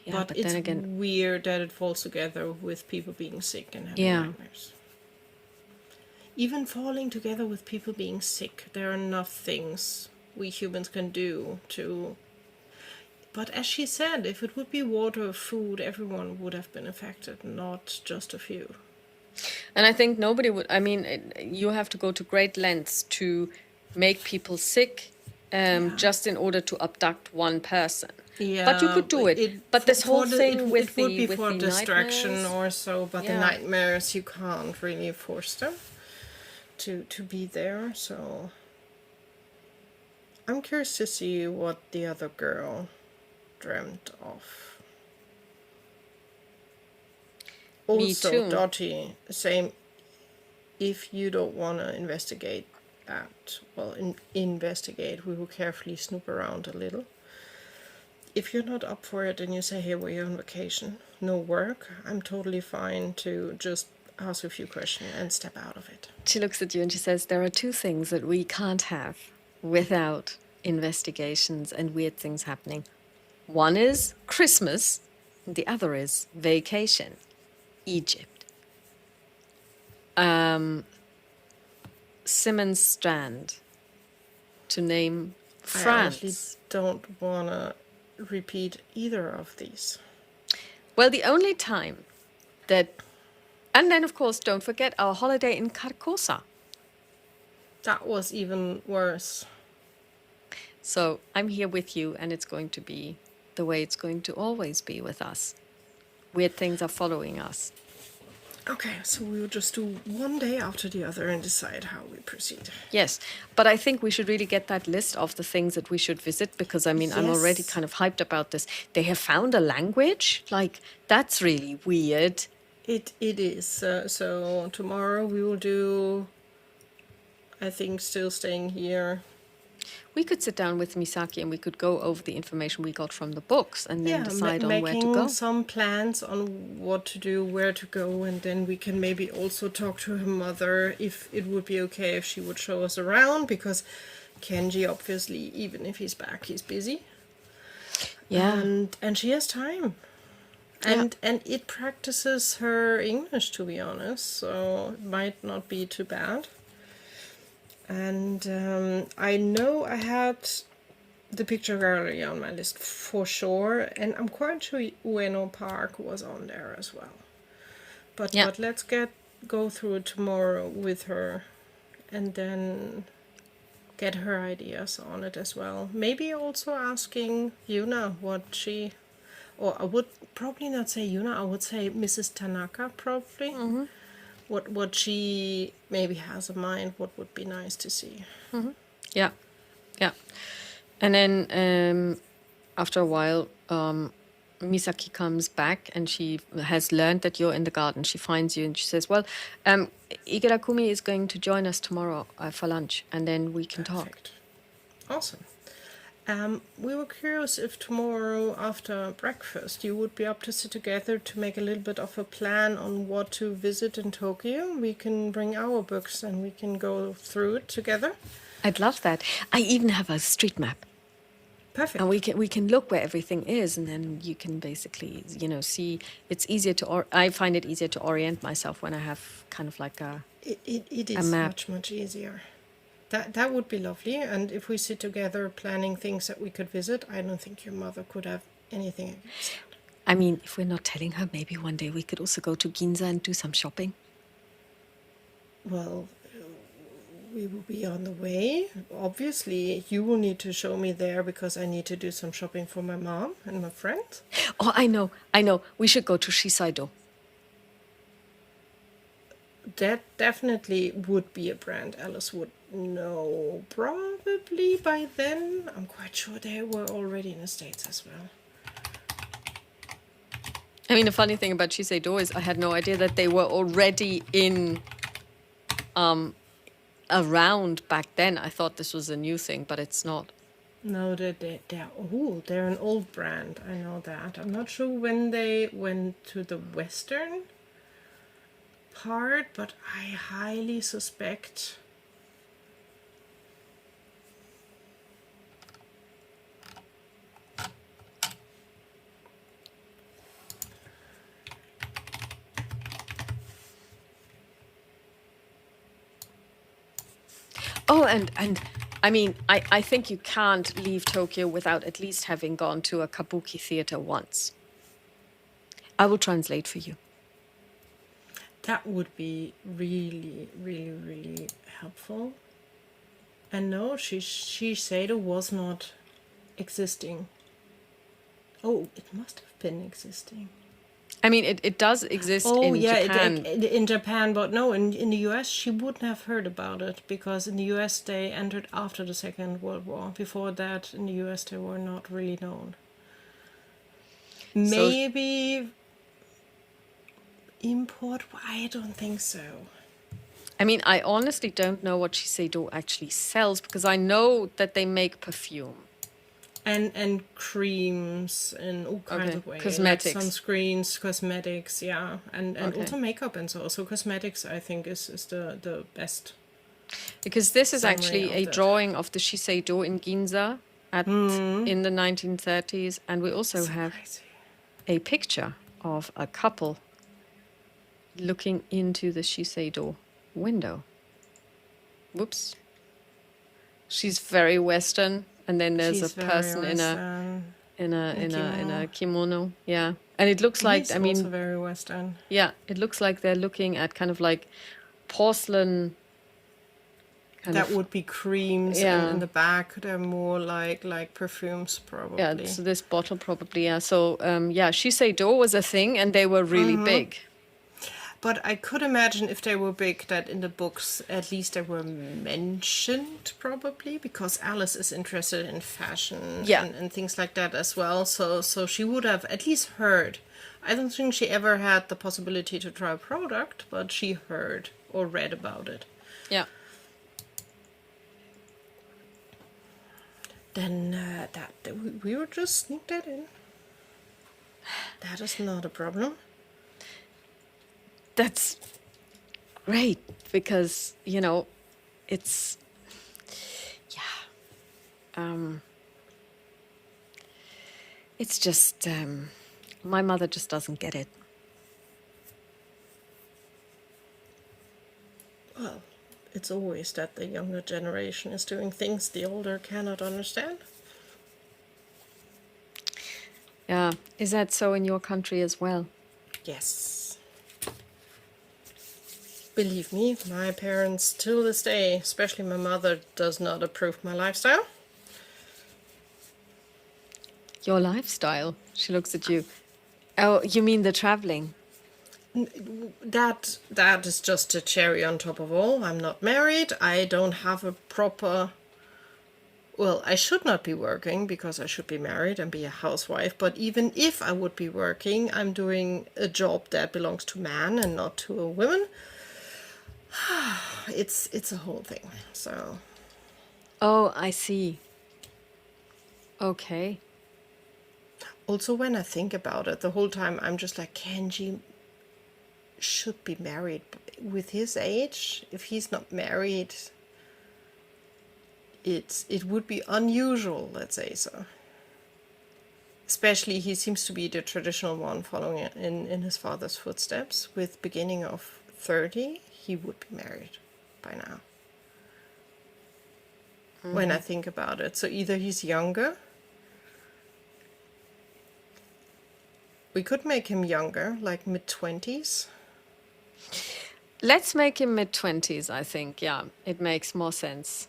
Speaker 1: Yeah, but
Speaker 2: it's
Speaker 1: then again,
Speaker 2: weird that it falls together with people being sick and having
Speaker 1: Yeah.
Speaker 2: nightmares. Even falling together with people being sick, there are enough things we humans can do to. But as she said, if it would be water or food, everyone would have been affected, not just a few.
Speaker 1: and I think nobody would, I mean, you have to go to great lengths to make people sick just in order to abduct one person.
Speaker 2: Yeah,
Speaker 1: But you could do it. But this whole thing with
Speaker 2: it would be
Speaker 1: with
Speaker 2: for
Speaker 1: the
Speaker 2: distraction
Speaker 1: nightmares,
Speaker 2: or so. But the
Speaker 1: Yeah.
Speaker 2: nightmares, you can't really force them to be there. So I'm curious to see what the other girl dreamt of.
Speaker 1: Me
Speaker 2: Also,
Speaker 1: too.
Speaker 2: Dottie, same. If you don't want to investigate that, well, investigate. We will carefully snoop around a little. If you're not up for it and you say, hey, we're on vacation, no work, I'm totally fine to just ask a few questions and step out of it.
Speaker 1: She looks at you and she says, there are two things that we can't have without investigations and weird things happening. One is Christmas, and the other is vacation, Egypt. Simmons Strand, to name
Speaker 2: I honestly
Speaker 1: France.
Speaker 2: don't want to repeat either of these.
Speaker 1: Well, the only time that, and then of course, don't forget our holiday in Carcosa.
Speaker 2: That was even worse.
Speaker 1: So I'm here with you, and it's going to be the way it's going to always be with us. Weird things are following us.
Speaker 2: Okay, so we will just do one day after the other and decide how we proceed.
Speaker 1: Yes, but I think we should really get that list of the things that we should visit, because I mean, I'm already
Speaker 2: Yes.
Speaker 1: kind of hyped about this. They have found a language? Like, that's really weird.
Speaker 2: It is. So tomorrow we will do, I think, still staying here.
Speaker 1: We could sit down with Misaki and we could go over the information we got from the books and then decide on where to
Speaker 2: making
Speaker 1: go.
Speaker 2: some plans on what to do, where to go, and then we can maybe also talk to her mother if it would be okay if she would show us around, because Kenji, obviously, even if he's back, he's busy.
Speaker 1: Yeah.
Speaker 2: And she has time. And it practices her English, to be honest, so it might not be too bad. And I know I had the picture gallery on my list for sure, and I'm quite sure Ueno Park was on there as well. But let's go through it tomorrow with her, and then get her ideas on it as well. Maybe also asking Yuna what she, or I would probably not say Yuna, I would say Mrs. Tanaka probably. Mm-hmm. What she maybe has in mind, what would be nice to see.
Speaker 1: Mm-hmm. Yeah. And then after a while, Misaki comes back and she has learned that you're in the garden. She finds you and she says, well, Igarakumi is going to join us tomorrow for lunch, and then we can talk.
Speaker 2: Perfect. Awesome. We were curious if tomorrow after breakfast you would be up to sit together to make a little bit of a plan on what to visit in Tokyo. We can bring our books and we can go through it together.
Speaker 1: I'd love that. I even have a street map.
Speaker 2: Perfect.
Speaker 1: And we can look where everything is, and then you can basically, see. It's easier I find it easier to orient myself when I have kind of like
Speaker 2: It
Speaker 1: a
Speaker 2: is
Speaker 1: map.
Speaker 2: much easier. That would be lovely. And if we sit together planning things that we could visit, I don't think your mother could have anything against that.
Speaker 1: I mean, if we're not telling her, maybe one day we could also go to Ginza and do some shopping.
Speaker 2: Well, we will be on the way. Obviously, you will need to show me there because I need to do some shopping for my mom and my friends.
Speaker 1: Oh, I know. We should go to Shiseido.
Speaker 2: That definitely would be a brand Alice would know. Probably by then. I'm quite sure they were already in the States as well.
Speaker 1: I mean, the funny thing about Shiseido is I had no idea that they were already in around back then. I thought this was a new thing, but it's not.
Speaker 2: No, they're an old brand. I know that. I'm not sure when they went to the Western part, but I highly suspect.
Speaker 1: Oh, and I mean, I think you can't leave Tokyo without at least having gone to a kabuki theater once. I will translate for you.
Speaker 2: That would be really helpful. And no, Shiseido was not existing. Oh, it must have been existing.
Speaker 1: I mean, it does exist in Japan.
Speaker 2: In Japan, but no, in the US, she wouldn't have heard about it because in the US they entered after the Second World War. Before that, in the US, they were not really known. Maybe import? I don't think so.
Speaker 1: I mean, I honestly don't know what Shiseido actually sells because I know that they make perfume.
Speaker 2: And creams in all kinds of ways.
Speaker 1: Cosmetics.
Speaker 2: Like sunscreens, cosmetics, yeah. And also makeup and so. So cosmetics, I think, is the best.
Speaker 1: Because this is actually a
Speaker 2: that.
Speaker 1: drawing of the Shiseido in Ginza in the 1930s. And we also have a picture of a couple looking into the Shiseido window. Whoops. She's very Western. And then there's a person in a kimono, yeah. And it looks like, I mean,
Speaker 2: also very Western.
Speaker 1: Yeah, it looks like they're looking at kind of like porcelain.
Speaker 2: That would be creams, and in the back they're more like perfumes, probably.
Speaker 1: Yeah, so this bottle probably, yeah. So Shiseido was a thing, and they were really big.
Speaker 2: But I could imagine if they were big that in the books at least they were mentioned probably because Alice is interested in fashion and things like that as well. So she would have at least heard. I don't think she ever had the possibility to try a product, but she heard or read about it.
Speaker 1: Yeah.
Speaker 2: Then we will just sneak that in. That is not a problem.
Speaker 1: That's great because, it's, it's just, my mother just doesn't get it.
Speaker 2: Well, it's always that the younger generation is doing things the older cannot understand.
Speaker 1: Yeah. Is that so in your country as well?
Speaker 2: Yes. Believe me, my parents, till this day, especially my mother, does not approve my lifestyle.
Speaker 1: Your lifestyle? She looks at you. Oh, you mean the traveling?
Speaker 2: That is just a cherry on top of all. I'm not married. I don't have a proper well, I should not be working because I should be married and be a housewife. But even if I would be working, I'm doing a job that belongs to man and not to a woman. It's a whole thing. So
Speaker 1: Oh, I see. Okay.
Speaker 2: also when I think about it, the whole time I'm just like, Kenji should be married with his age. If he's not married, it would be unusual, let's say so. Especially he seems to be the traditional one following in his father's footsteps. With beginning of 30, he would be married by now. When I think about it. So either he's younger. We could make him younger, like mid-20s.
Speaker 1: Let's make him mid-20s, I think. Yeah, it makes more sense.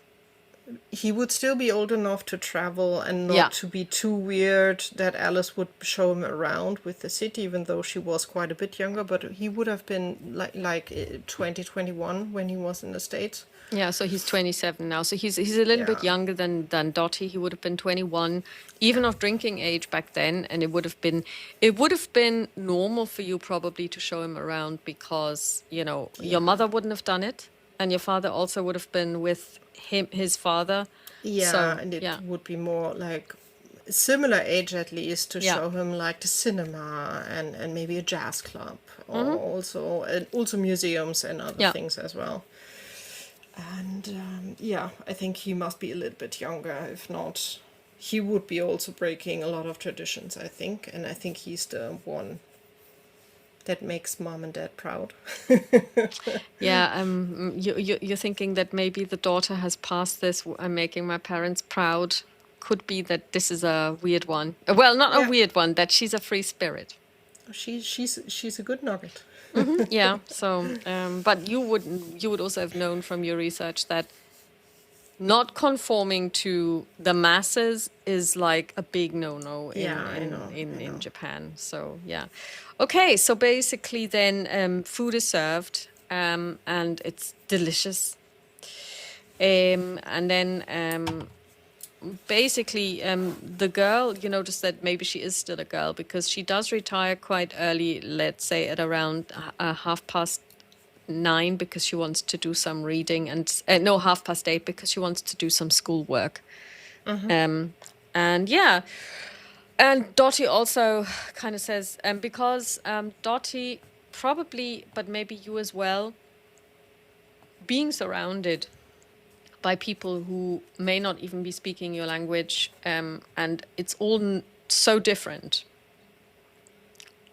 Speaker 2: He would still be old enough to travel and not
Speaker 1: Yeah.
Speaker 2: to be too weird that Alice would show him around with the city, even though she was quite a bit younger. But he would have been like 2021 when he was in the States.
Speaker 1: Yeah, so he's 27 now. So he's a little bit
Speaker 2: Yeah.
Speaker 1: younger than Dottie. He would have been 21, even of drinking age back then, and it would have been normal for you probably to show him around because, your mother wouldn't have done it, and your father also would have been with his father.
Speaker 2: Yeah,
Speaker 1: So,
Speaker 2: and it
Speaker 1: yeah.
Speaker 2: would be more like similar age at least to
Speaker 1: Yeah.
Speaker 2: show him like the cinema and maybe a jazz club or also museums and other
Speaker 1: Yeah.
Speaker 2: things as well. And yeah, I think he must be a little bit younger. If not, he would be also breaking a lot of traditions, I think. And I think he's the one that makes mom and dad proud.
Speaker 1: Yeah, you're thinking that maybe the daughter has passed this, I'm making my parents proud. Could be that this is a weird one. Well, not a
Speaker 2: Yeah.
Speaker 1: weird one, that she's a free spirit.
Speaker 2: She's a good nugget.
Speaker 1: Yeah, so, but you would also have known from your research that not conforming to the masses is like a big no-no
Speaker 2: Yeah, I know.
Speaker 1: in Japan. So, yeah. Okay, so basically then food is served and it's delicious. And then basically the girl, you notice that maybe she is still a girl because she does retire quite early, let's say at around 9:30 because she wants to do some reading and no, 8:30 because she wants to do some schoolwork. And yeah, and Dottie also kind of says because Dottie probably, but maybe you as well, being surrounded by people who may not even be speaking your language, and it's all so different.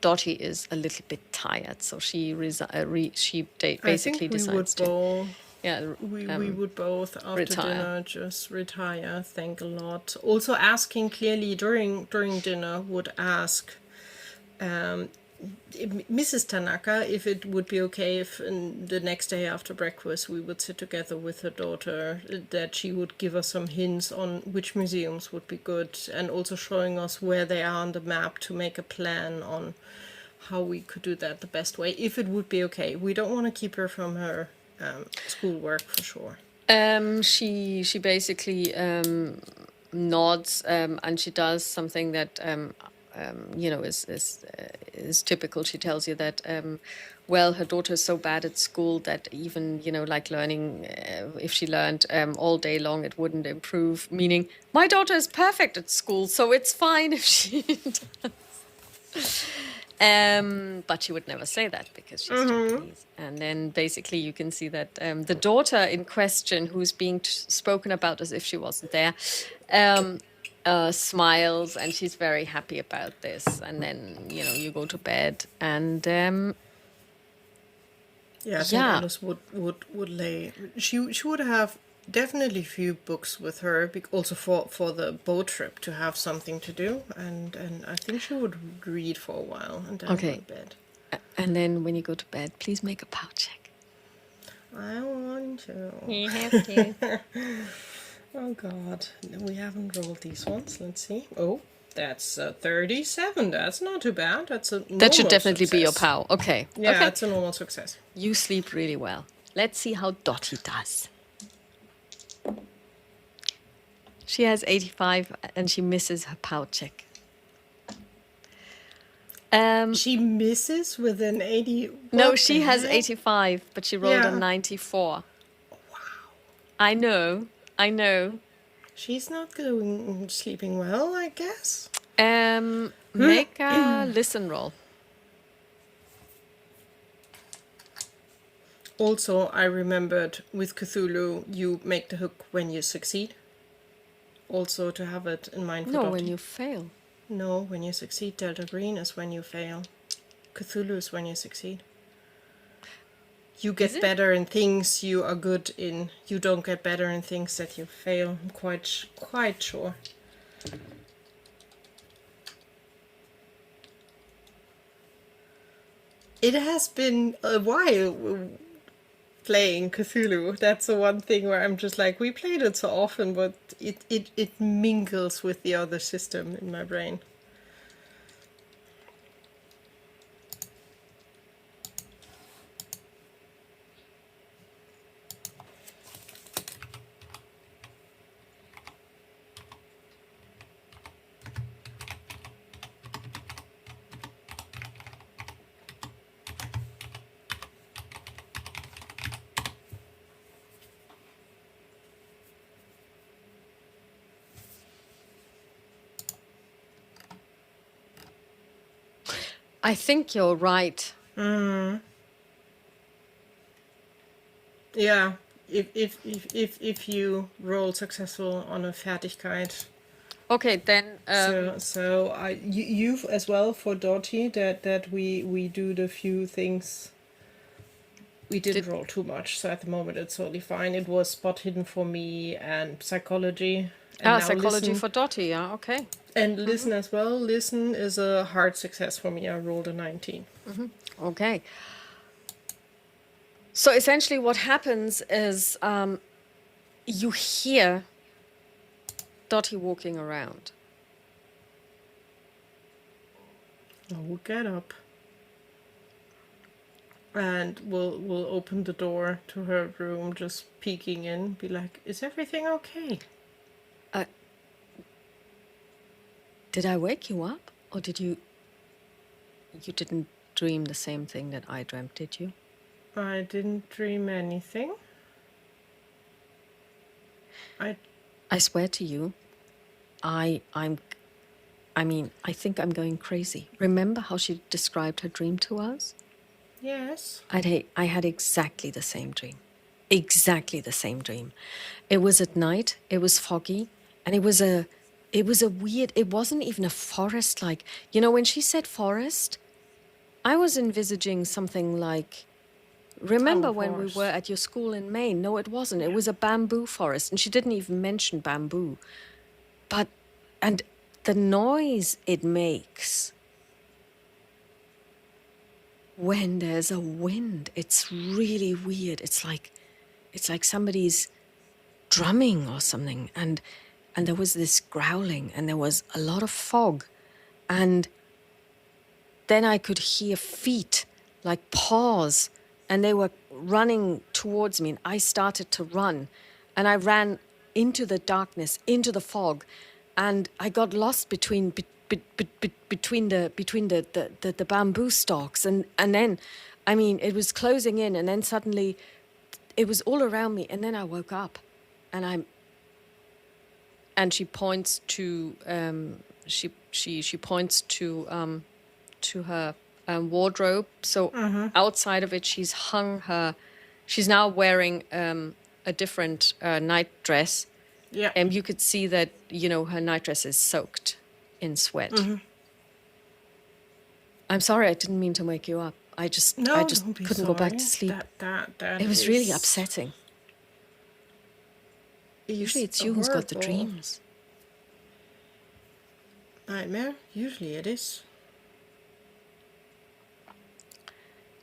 Speaker 1: Dottie is a little bit tired, so she basically decides to. Yeah,
Speaker 2: we would both after
Speaker 1: retire.
Speaker 2: dinner just retire. Thank a lot. Also asking clearly during dinner would ask Mrs. Tanaka if it would be okay if the next day after breakfast we would sit together with her daughter, that she would give us some hints on which museums would be good and also showing us where they are on the map to make a plan on how we could do that the best way, if it would be okay. We don't want to keep her from her schoolwork for sure.
Speaker 1: She basically nods and she does something that is typical. She tells you that well, her daughter is so bad at school that even like learning, if she learned all day long, it wouldn't improve. Meaning, my daughter is perfect at school, so it's fine if she does. But she would never say that because she's Japanese. And then basically you can see that the daughter in question, who's being spoken about as if she wasn't there, smiles and she's very happy about this. And then, you go to bed and
Speaker 2: I think Alice would lay. She would have definitely a few books with her, also for the boat trip to have something to do, and I think she would read for a while and then go to bed.
Speaker 1: And then when you go to bed, please make a pout check.
Speaker 2: I want to.
Speaker 1: You have to.
Speaker 2: Oh God, we haven't rolled these ones. Let's see. Oh, that's 37. That's not too bad. That should
Speaker 1: definitely
Speaker 2: success.
Speaker 1: Be your pow. Okay.
Speaker 2: Yeah,
Speaker 1: okay.
Speaker 2: It's a normal success.
Speaker 1: You sleep really well. Let's see how Dottie does. She has 85 and she misses her pout check.
Speaker 2: She misses with an 80.
Speaker 1: No,
Speaker 2: What
Speaker 1: she
Speaker 2: the
Speaker 1: has
Speaker 2: hell?
Speaker 1: 85, but she rolled a
Speaker 2: Yeah.
Speaker 1: 94. I know.
Speaker 2: She's not sleeping well, I guess.
Speaker 1: Make a listen roll.
Speaker 2: Also, I remembered with Cthulhu, you make the hook when you succeed. Also, to have it in mind for
Speaker 1: No,
Speaker 2: Dottie.
Speaker 1: when you fail.
Speaker 2: No, when you succeed. Delta Green is when you fail. Cthulhu is when you succeed. You
Speaker 1: Is
Speaker 2: get
Speaker 1: it?
Speaker 2: better in things you are good in. You don't get better in things that you fail. I'm quite sure. It has been a while playing Cthulhu. That's the one thing where I'm just like, we played it so often, but it mingles with the other system in my brain.
Speaker 1: I think you're right.
Speaker 2: Yeah, if you roll successful on a Fertigkeit.
Speaker 1: Okay, then
Speaker 2: You've as well for Dottie that we do the few things. We didn't roll too much, so at the moment it's totally fine. It was spot hidden for me and psychology. And now
Speaker 1: psychology
Speaker 2: listen,
Speaker 1: for Dottie, yeah, okay.
Speaker 2: and listen as well. Listen is a hard success for me. I rolled a 19.
Speaker 1: Okay. So essentially what happens is you hear Dottie walking around.
Speaker 2: We'll get up. And we'll open the door to her room, just peeking in, be like, is everything okay?
Speaker 1: Did I wake you up? Or did you didn't dream the same thing that I dreamt, did you?
Speaker 2: I didn't dream anything.
Speaker 1: I swear to you, I think I'm going crazy. Remember how she described her dream to us?
Speaker 2: Yes.
Speaker 1: I had exactly the same dream. Exactly the same dream. It was at night, it was foggy, and it was a weird, it wasn't even a forest like, when she said forest, I was envisaging something like, remember when we were at your school in Maine? No, it wasn't. It was a bamboo forest, and she didn't even mention bamboo. And the noise it makes when there's a wind, it's really weird. It's like somebody's drumming or something. And there was this growling, and there was a lot of fog. And then I could hear feet, like paws, and they were running towards me, and I started to run. And I ran into the darkness, into the fog, and I got lost between the bamboo stalks, and then, it was closing in, and then suddenly, it was all around me, and then I woke up, and she points to she points to her wardrobe. So outside of it, she's now wearing a different night dress.
Speaker 2: Yeah.
Speaker 1: And you could see that, her nightdress is soaked in sweat. I'm sorry, I didn't mean to wake you up. I just couldn't go back to sleep. It was really upsetting. Usually it's you who's got the dreams.
Speaker 2: Nightmare? Usually it is.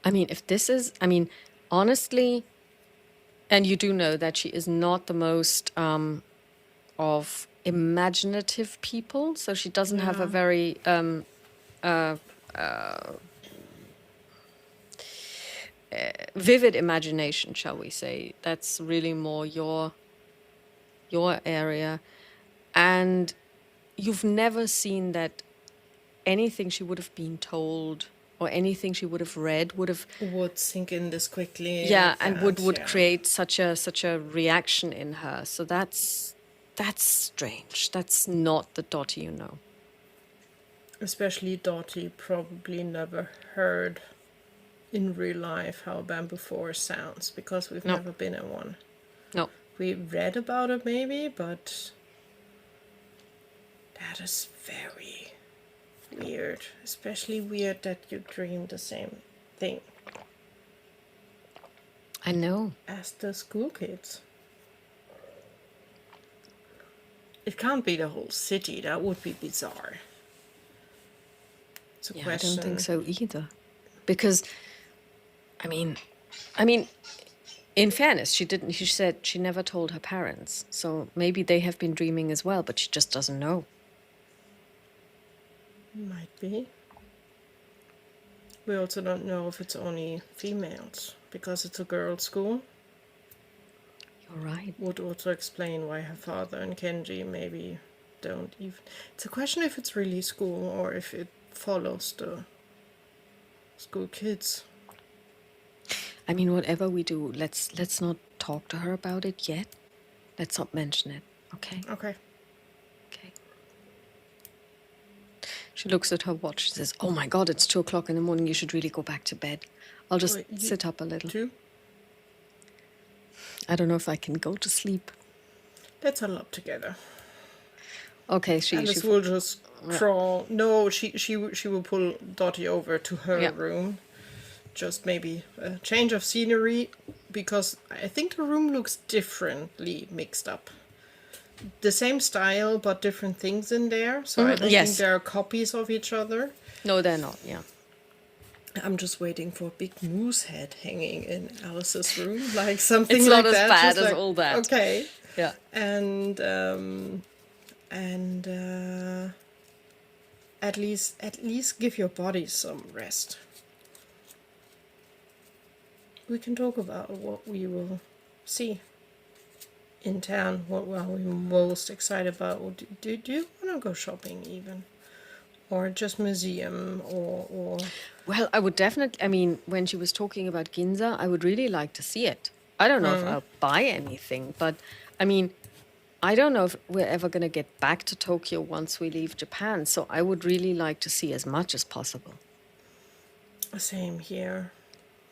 Speaker 1: If this is, honestly, and you do know that she is not the most of imaginative people, so she doesn't have a very vivid imagination, shall we say. That's really more your area. And you've never seen that anything she would have been told or anything she would have read
Speaker 2: would sink in this quickly.
Speaker 1: yeah,
Speaker 2: like
Speaker 1: and
Speaker 2: that,
Speaker 1: would
Speaker 2: yeah.
Speaker 1: create such a reaction in her. So that's strange. That's not the Dottie you know.
Speaker 2: Especially Dottie probably never heard in real life how a bamboo forest sounds, because we've
Speaker 1: No.
Speaker 2: never been in one.
Speaker 1: No.
Speaker 2: We read about it maybe, but that is very weird. Especially weird that you dream the same thing
Speaker 1: I know.
Speaker 2: as the school kids. It can't be the whole city. That would be bizarre. It's a
Speaker 1: Yeah,
Speaker 2: question.
Speaker 1: I don't think so either. Because I mean in fairness, she said she never told her parents. So maybe they have been dreaming as well, but she just doesn't know.
Speaker 2: Might be. We also don't know if it's only females, because it's a girls' school.
Speaker 1: You're right.
Speaker 2: Would also explain why her father and Kenji maybe don't even. It's a question if it's really school or if it follows the school kids.
Speaker 1: I mean, whatever we do, let's not talk to her about it yet. Let's not mention it, okay?
Speaker 2: Okay.
Speaker 1: Okay. She looks at her watch. She says, "Oh my God, it's 2 o'clock in the morning. You should really go back to bed. I'll just
Speaker 2: Wait,
Speaker 1: sit up a little.
Speaker 2: Two?
Speaker 1: I don't know if I can go to sleep."
Speaker 2: Let's huddle up together.
Speaker 1: Okay,
Speaker 2: Alice will just crawl. No, she will pull Dottie over to her room. Just maybe a change of scenery, because I think the room looks differently mixed up. The same style, but different things in there. So I don't think there are copies of each other.
Speaker 1: No, they're not, yeah.
Speaker 2: I'm just waiting for a big moose head hanging in Alice's room, like something
Speaker 1: It's
Speaker 2: like
Speaker 1: not as
Speaker 2: that.
Speaker 1: bad
Speaker 2: Just
Speaker 1: as
Speaker 2: like,
Speaker 1: all that.
Speaker 2: Okay.
Speaker 1: Yeah.
Speaker 2: And at least give your body some rest. We can talk about what we will see in town, what are we most excited about. Do you want to go shopping even? Or just museum or...
Speaker 1: Well, I would definitely, I mean, when she was talking about Ginza, I would really like to see it. I don't know if I'll buy anything, but I mean, I don't know if we're ever going to get back to Tokyo once we leave Japan. So I would really like to see as much as possible.
Speaker 2: Same here.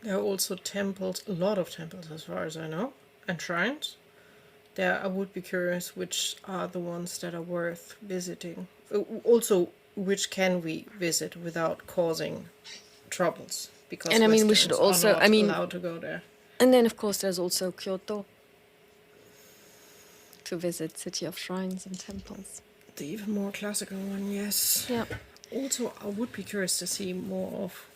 Speaker 2: There are also temples, a lot of temples as far as I know, and shrines. There, I would be curious which are the ones that are worth visiting. Also, which can we visit without causing troubles? Because
Speaker 1: And I mean, we should
Speaker 2: Westerns
Speaker 1: also,
Speaker 2: are not allowed to go there.
Speaker 1: And then of course there's also Kyoto to visit, city of shrines and temples.
Speaker 2: The even more classical one, yes.
Speaker 1: Yeah.
Speaker 2: Also, I would be curious to see more of...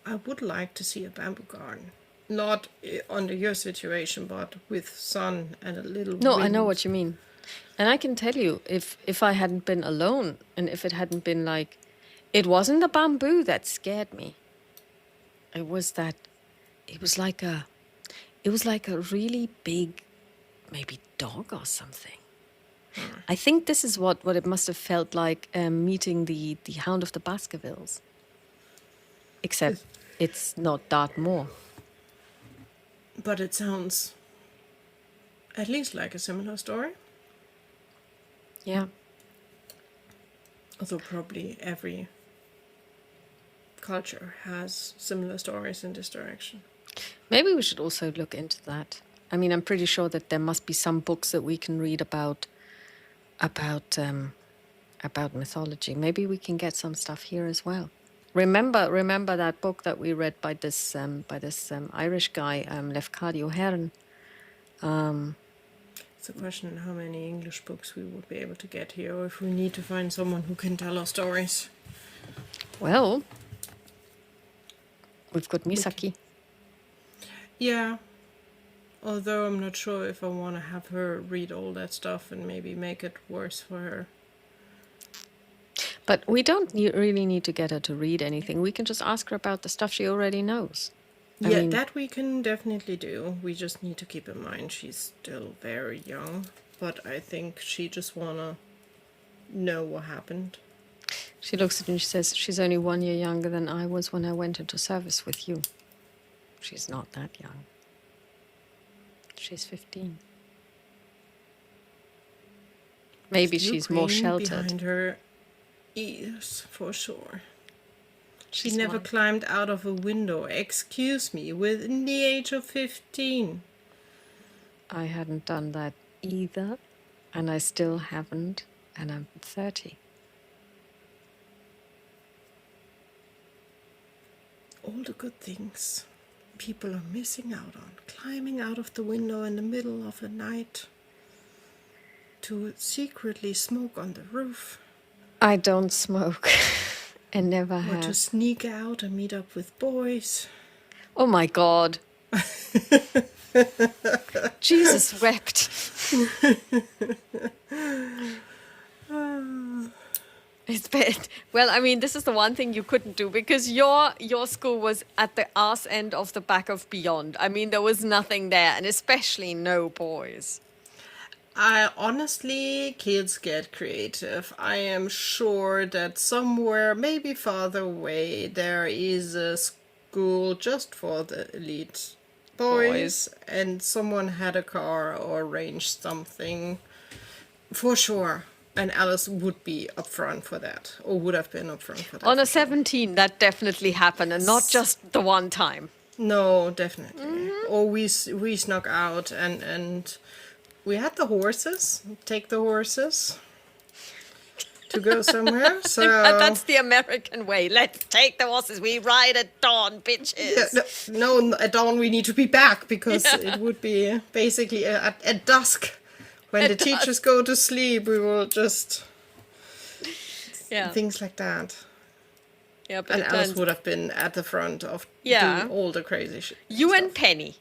Speaker 2: I would like to see a bamboo garden. Not under your situation, but with sun and a little
Speaker 1: No,
Speaker 2: wind.
Speaker 1: I know what you mean. And I can tell you, if I hadn't been alone, and if it hadn't been like, it wasn't the bamboo that scared me. It was like a really big, maybe dog or something. I think this is what it must have felt like meeting the Hound of the Baskervilles. Except it's not Dartmoor.
Speaker 2: But it sounds at least like a similar story.
Speaker 1: Yeah.
Speaker 2: Although probably every culture has similar stories in this direction.
Speaker 1: Maybe we should also look into that. I mean, I'm pretty sure that there must be some books that we can read about mythology. Maybe we can get some stuff here as well. Remember that book that we read by this Irish guy, Lefcadio Hearn.
Speaker 2: It's a question how many English books we would be able to get here, or if we need to find someone who can tell us stories.
Speaker 1: Well, we've got Misaki.
Speaker 2: Yeah. Although I'm not sure if I want to have her read all that stuff and maybe make it worse for her.
Speaker 1: But we don't really need to get her to read anything. We can just ask her about the stuff she already knows. I mean,
Speaker 2: that we can definitely do. We just need to keep in mind she's still very young. but I think she just wanna know what happened.
Speaker 1: She looks at him and she says, she's only 1 year younger than I was when I went into service with you. She's not that young. She's 15. Maybe she's more
Speaker 2: Ukraine
Speaker 1: sheltered.
Speaker 2: behind her ears, for sure. She
Speaker 1: She's
Speaker 2: never
Speaker 1: one.
Speaker 2: climbed out of a window. Excuse me, within the age of 15.
Speaker 1: I hadn't done that either, and I still haven't, and I'm 30.
Speaker 2: All the good things people are missing out on. Climbing out of the window in the middle of the night to secretly smoke on the roof.
Speaker 1: I don't smoke, and never
Speaker 2: Or to
Speaker 1: have.
Speaker 2: sneak out and meet up with boys.
Speaker 1: Oh my God. Jesus wept. It's bad. Well, I mean, this is the one thing you couldn't do because your school was at the arse end of the back of beyond. I mean, there was nothing there, and especially no boys.
Speaker 2: I honestly, kids get creative. I am sure that somewhere, maybe farther away, there is a school just for the elite boys. And someone had a car or arranged something. For sure. And Alice would be up front for that, or would have been up front for that.
Speaker 1: On a 17, that definitely happened, and not just the one time.
Speaker 2: No, definitely. Or we snuck out and we had the horses. Take the horses to go somewhere. So
Speaker 1: That's the American way. Let's take the horses. We ride at dawn, bitches.
Speaker 2: yeah, no, at dawn we need to be back because it would be basically at dusk. When the teachers go to sleep, we will just things like that.
Speaker 1: Yeah, but
Speaker 2: And
Speaker 1: it
Speaker 2: Alice
Speaker 1: turns-
Speaker 2: would have been at the front of
Speaker 1: Yeah.
Speaker 2: doing all the crazy shit.
Speaker 1: You
Speaker 2: stuff.
Speaker 1: and Penny.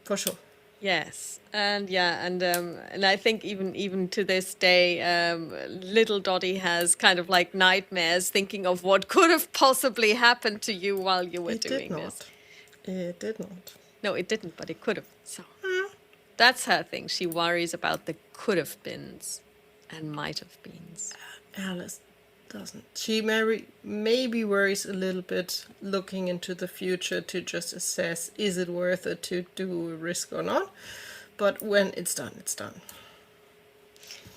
Speaker 2: For sure.
Speaker 1: Yes, and I think even to this day, little Dottie has kind of like nightmares thinking of what could have possibly happened to you while you were
Speaker 2: It
Speaker 1: doing
Speaker 2: did
Speaker 1: this.
Speaker 2: not. It did not.
Speaker 1: No, it didn't, but it could have. So that's her thing. She worries about the could have beens and might have beens.
Speaker 2: Alice doesn't. She maybe worries a little bit looking into the future to just assess, is it worth it to do a risk or not? But when it's done, it's done.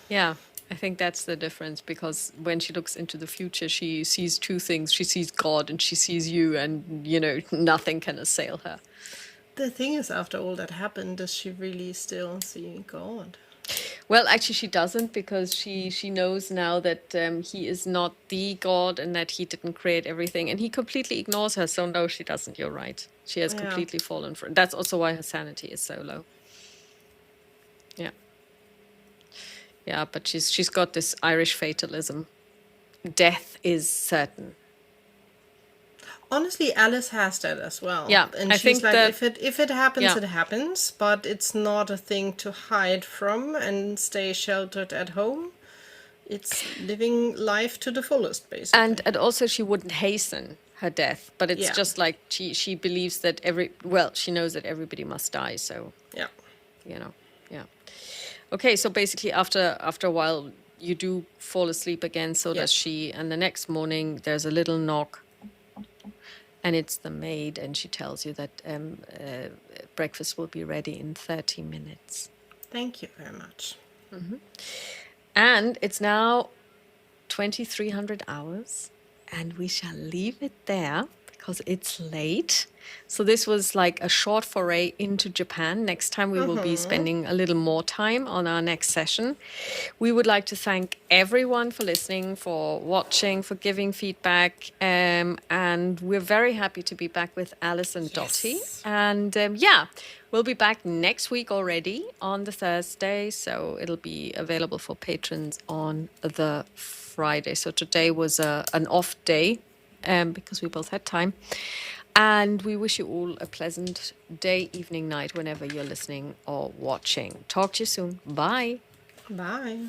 Speaker 1: Yeah, I think that's the difference because when she looks into the future, she sees two things. She sees God and she sees you, and, nothing can assail her.
Speaker 2: The thing is, after all that happened, does she really still see God?
Speaker 1: Well, actually, she doesn't because she knows now that he is not the God and that he didn't create everything. And he completely ignores her. So, no, she doesn't. You're right. She has
Speaker 2: Yeah.
Speaker 1: completely fallen for it. That's also why her sanity is so low. Yeah. Yeah, but she's got this Irish fatalism. Death is certain.
Speaker 2: Honestly, Alice has that as well.
Speaker 1: Yeah,
Speaker 2: and
Speaker 1: I
Speaker 2: she's
Speaker 1: think
Speaker 2: like,
Speaker 1: that-
Speaker 2: if it happens,
Speaker 1: Yeah.
Speaker 2: it happens. But it's not a thing to hide from and stay sheltered at home. It's living life to the fullest, basically.
Speaker 1: And also she wouldn't hasten her death, but it's
Speaker 2: Yeah.
Speaker 1: just like she believes that she knows that everybody must die, so
Speaker 2: yeah.
Speaker 1: yeah. Okay, so basically after a while you do fall asleep again, so
Speaker 2: Yes.
Speaker 1: does she, and the next morning there's a little knock and it's the maid, and she tells you that breakfast will be ready in 30 minutes.
Speaker 2: Thank you very much.
Speaker 1: And it's now 2300 hours, and we shall leave it there because it's late. So this was like a short foray into Japan. Next time we will be spending a little more time on our next session. We would like to thank everyone for listening, for watching, for giving feedback. And we're very happy to be back with Alice and Dottie. And we'll be back next week already on the Thursday. So it'll be available for patrons on the Friday. So today was an off day because we both had time. And we wish you all a pleasant day, evening, night, whenever you're listening or watching. Talk to you soon. Bye.
Speaker 2: Bye.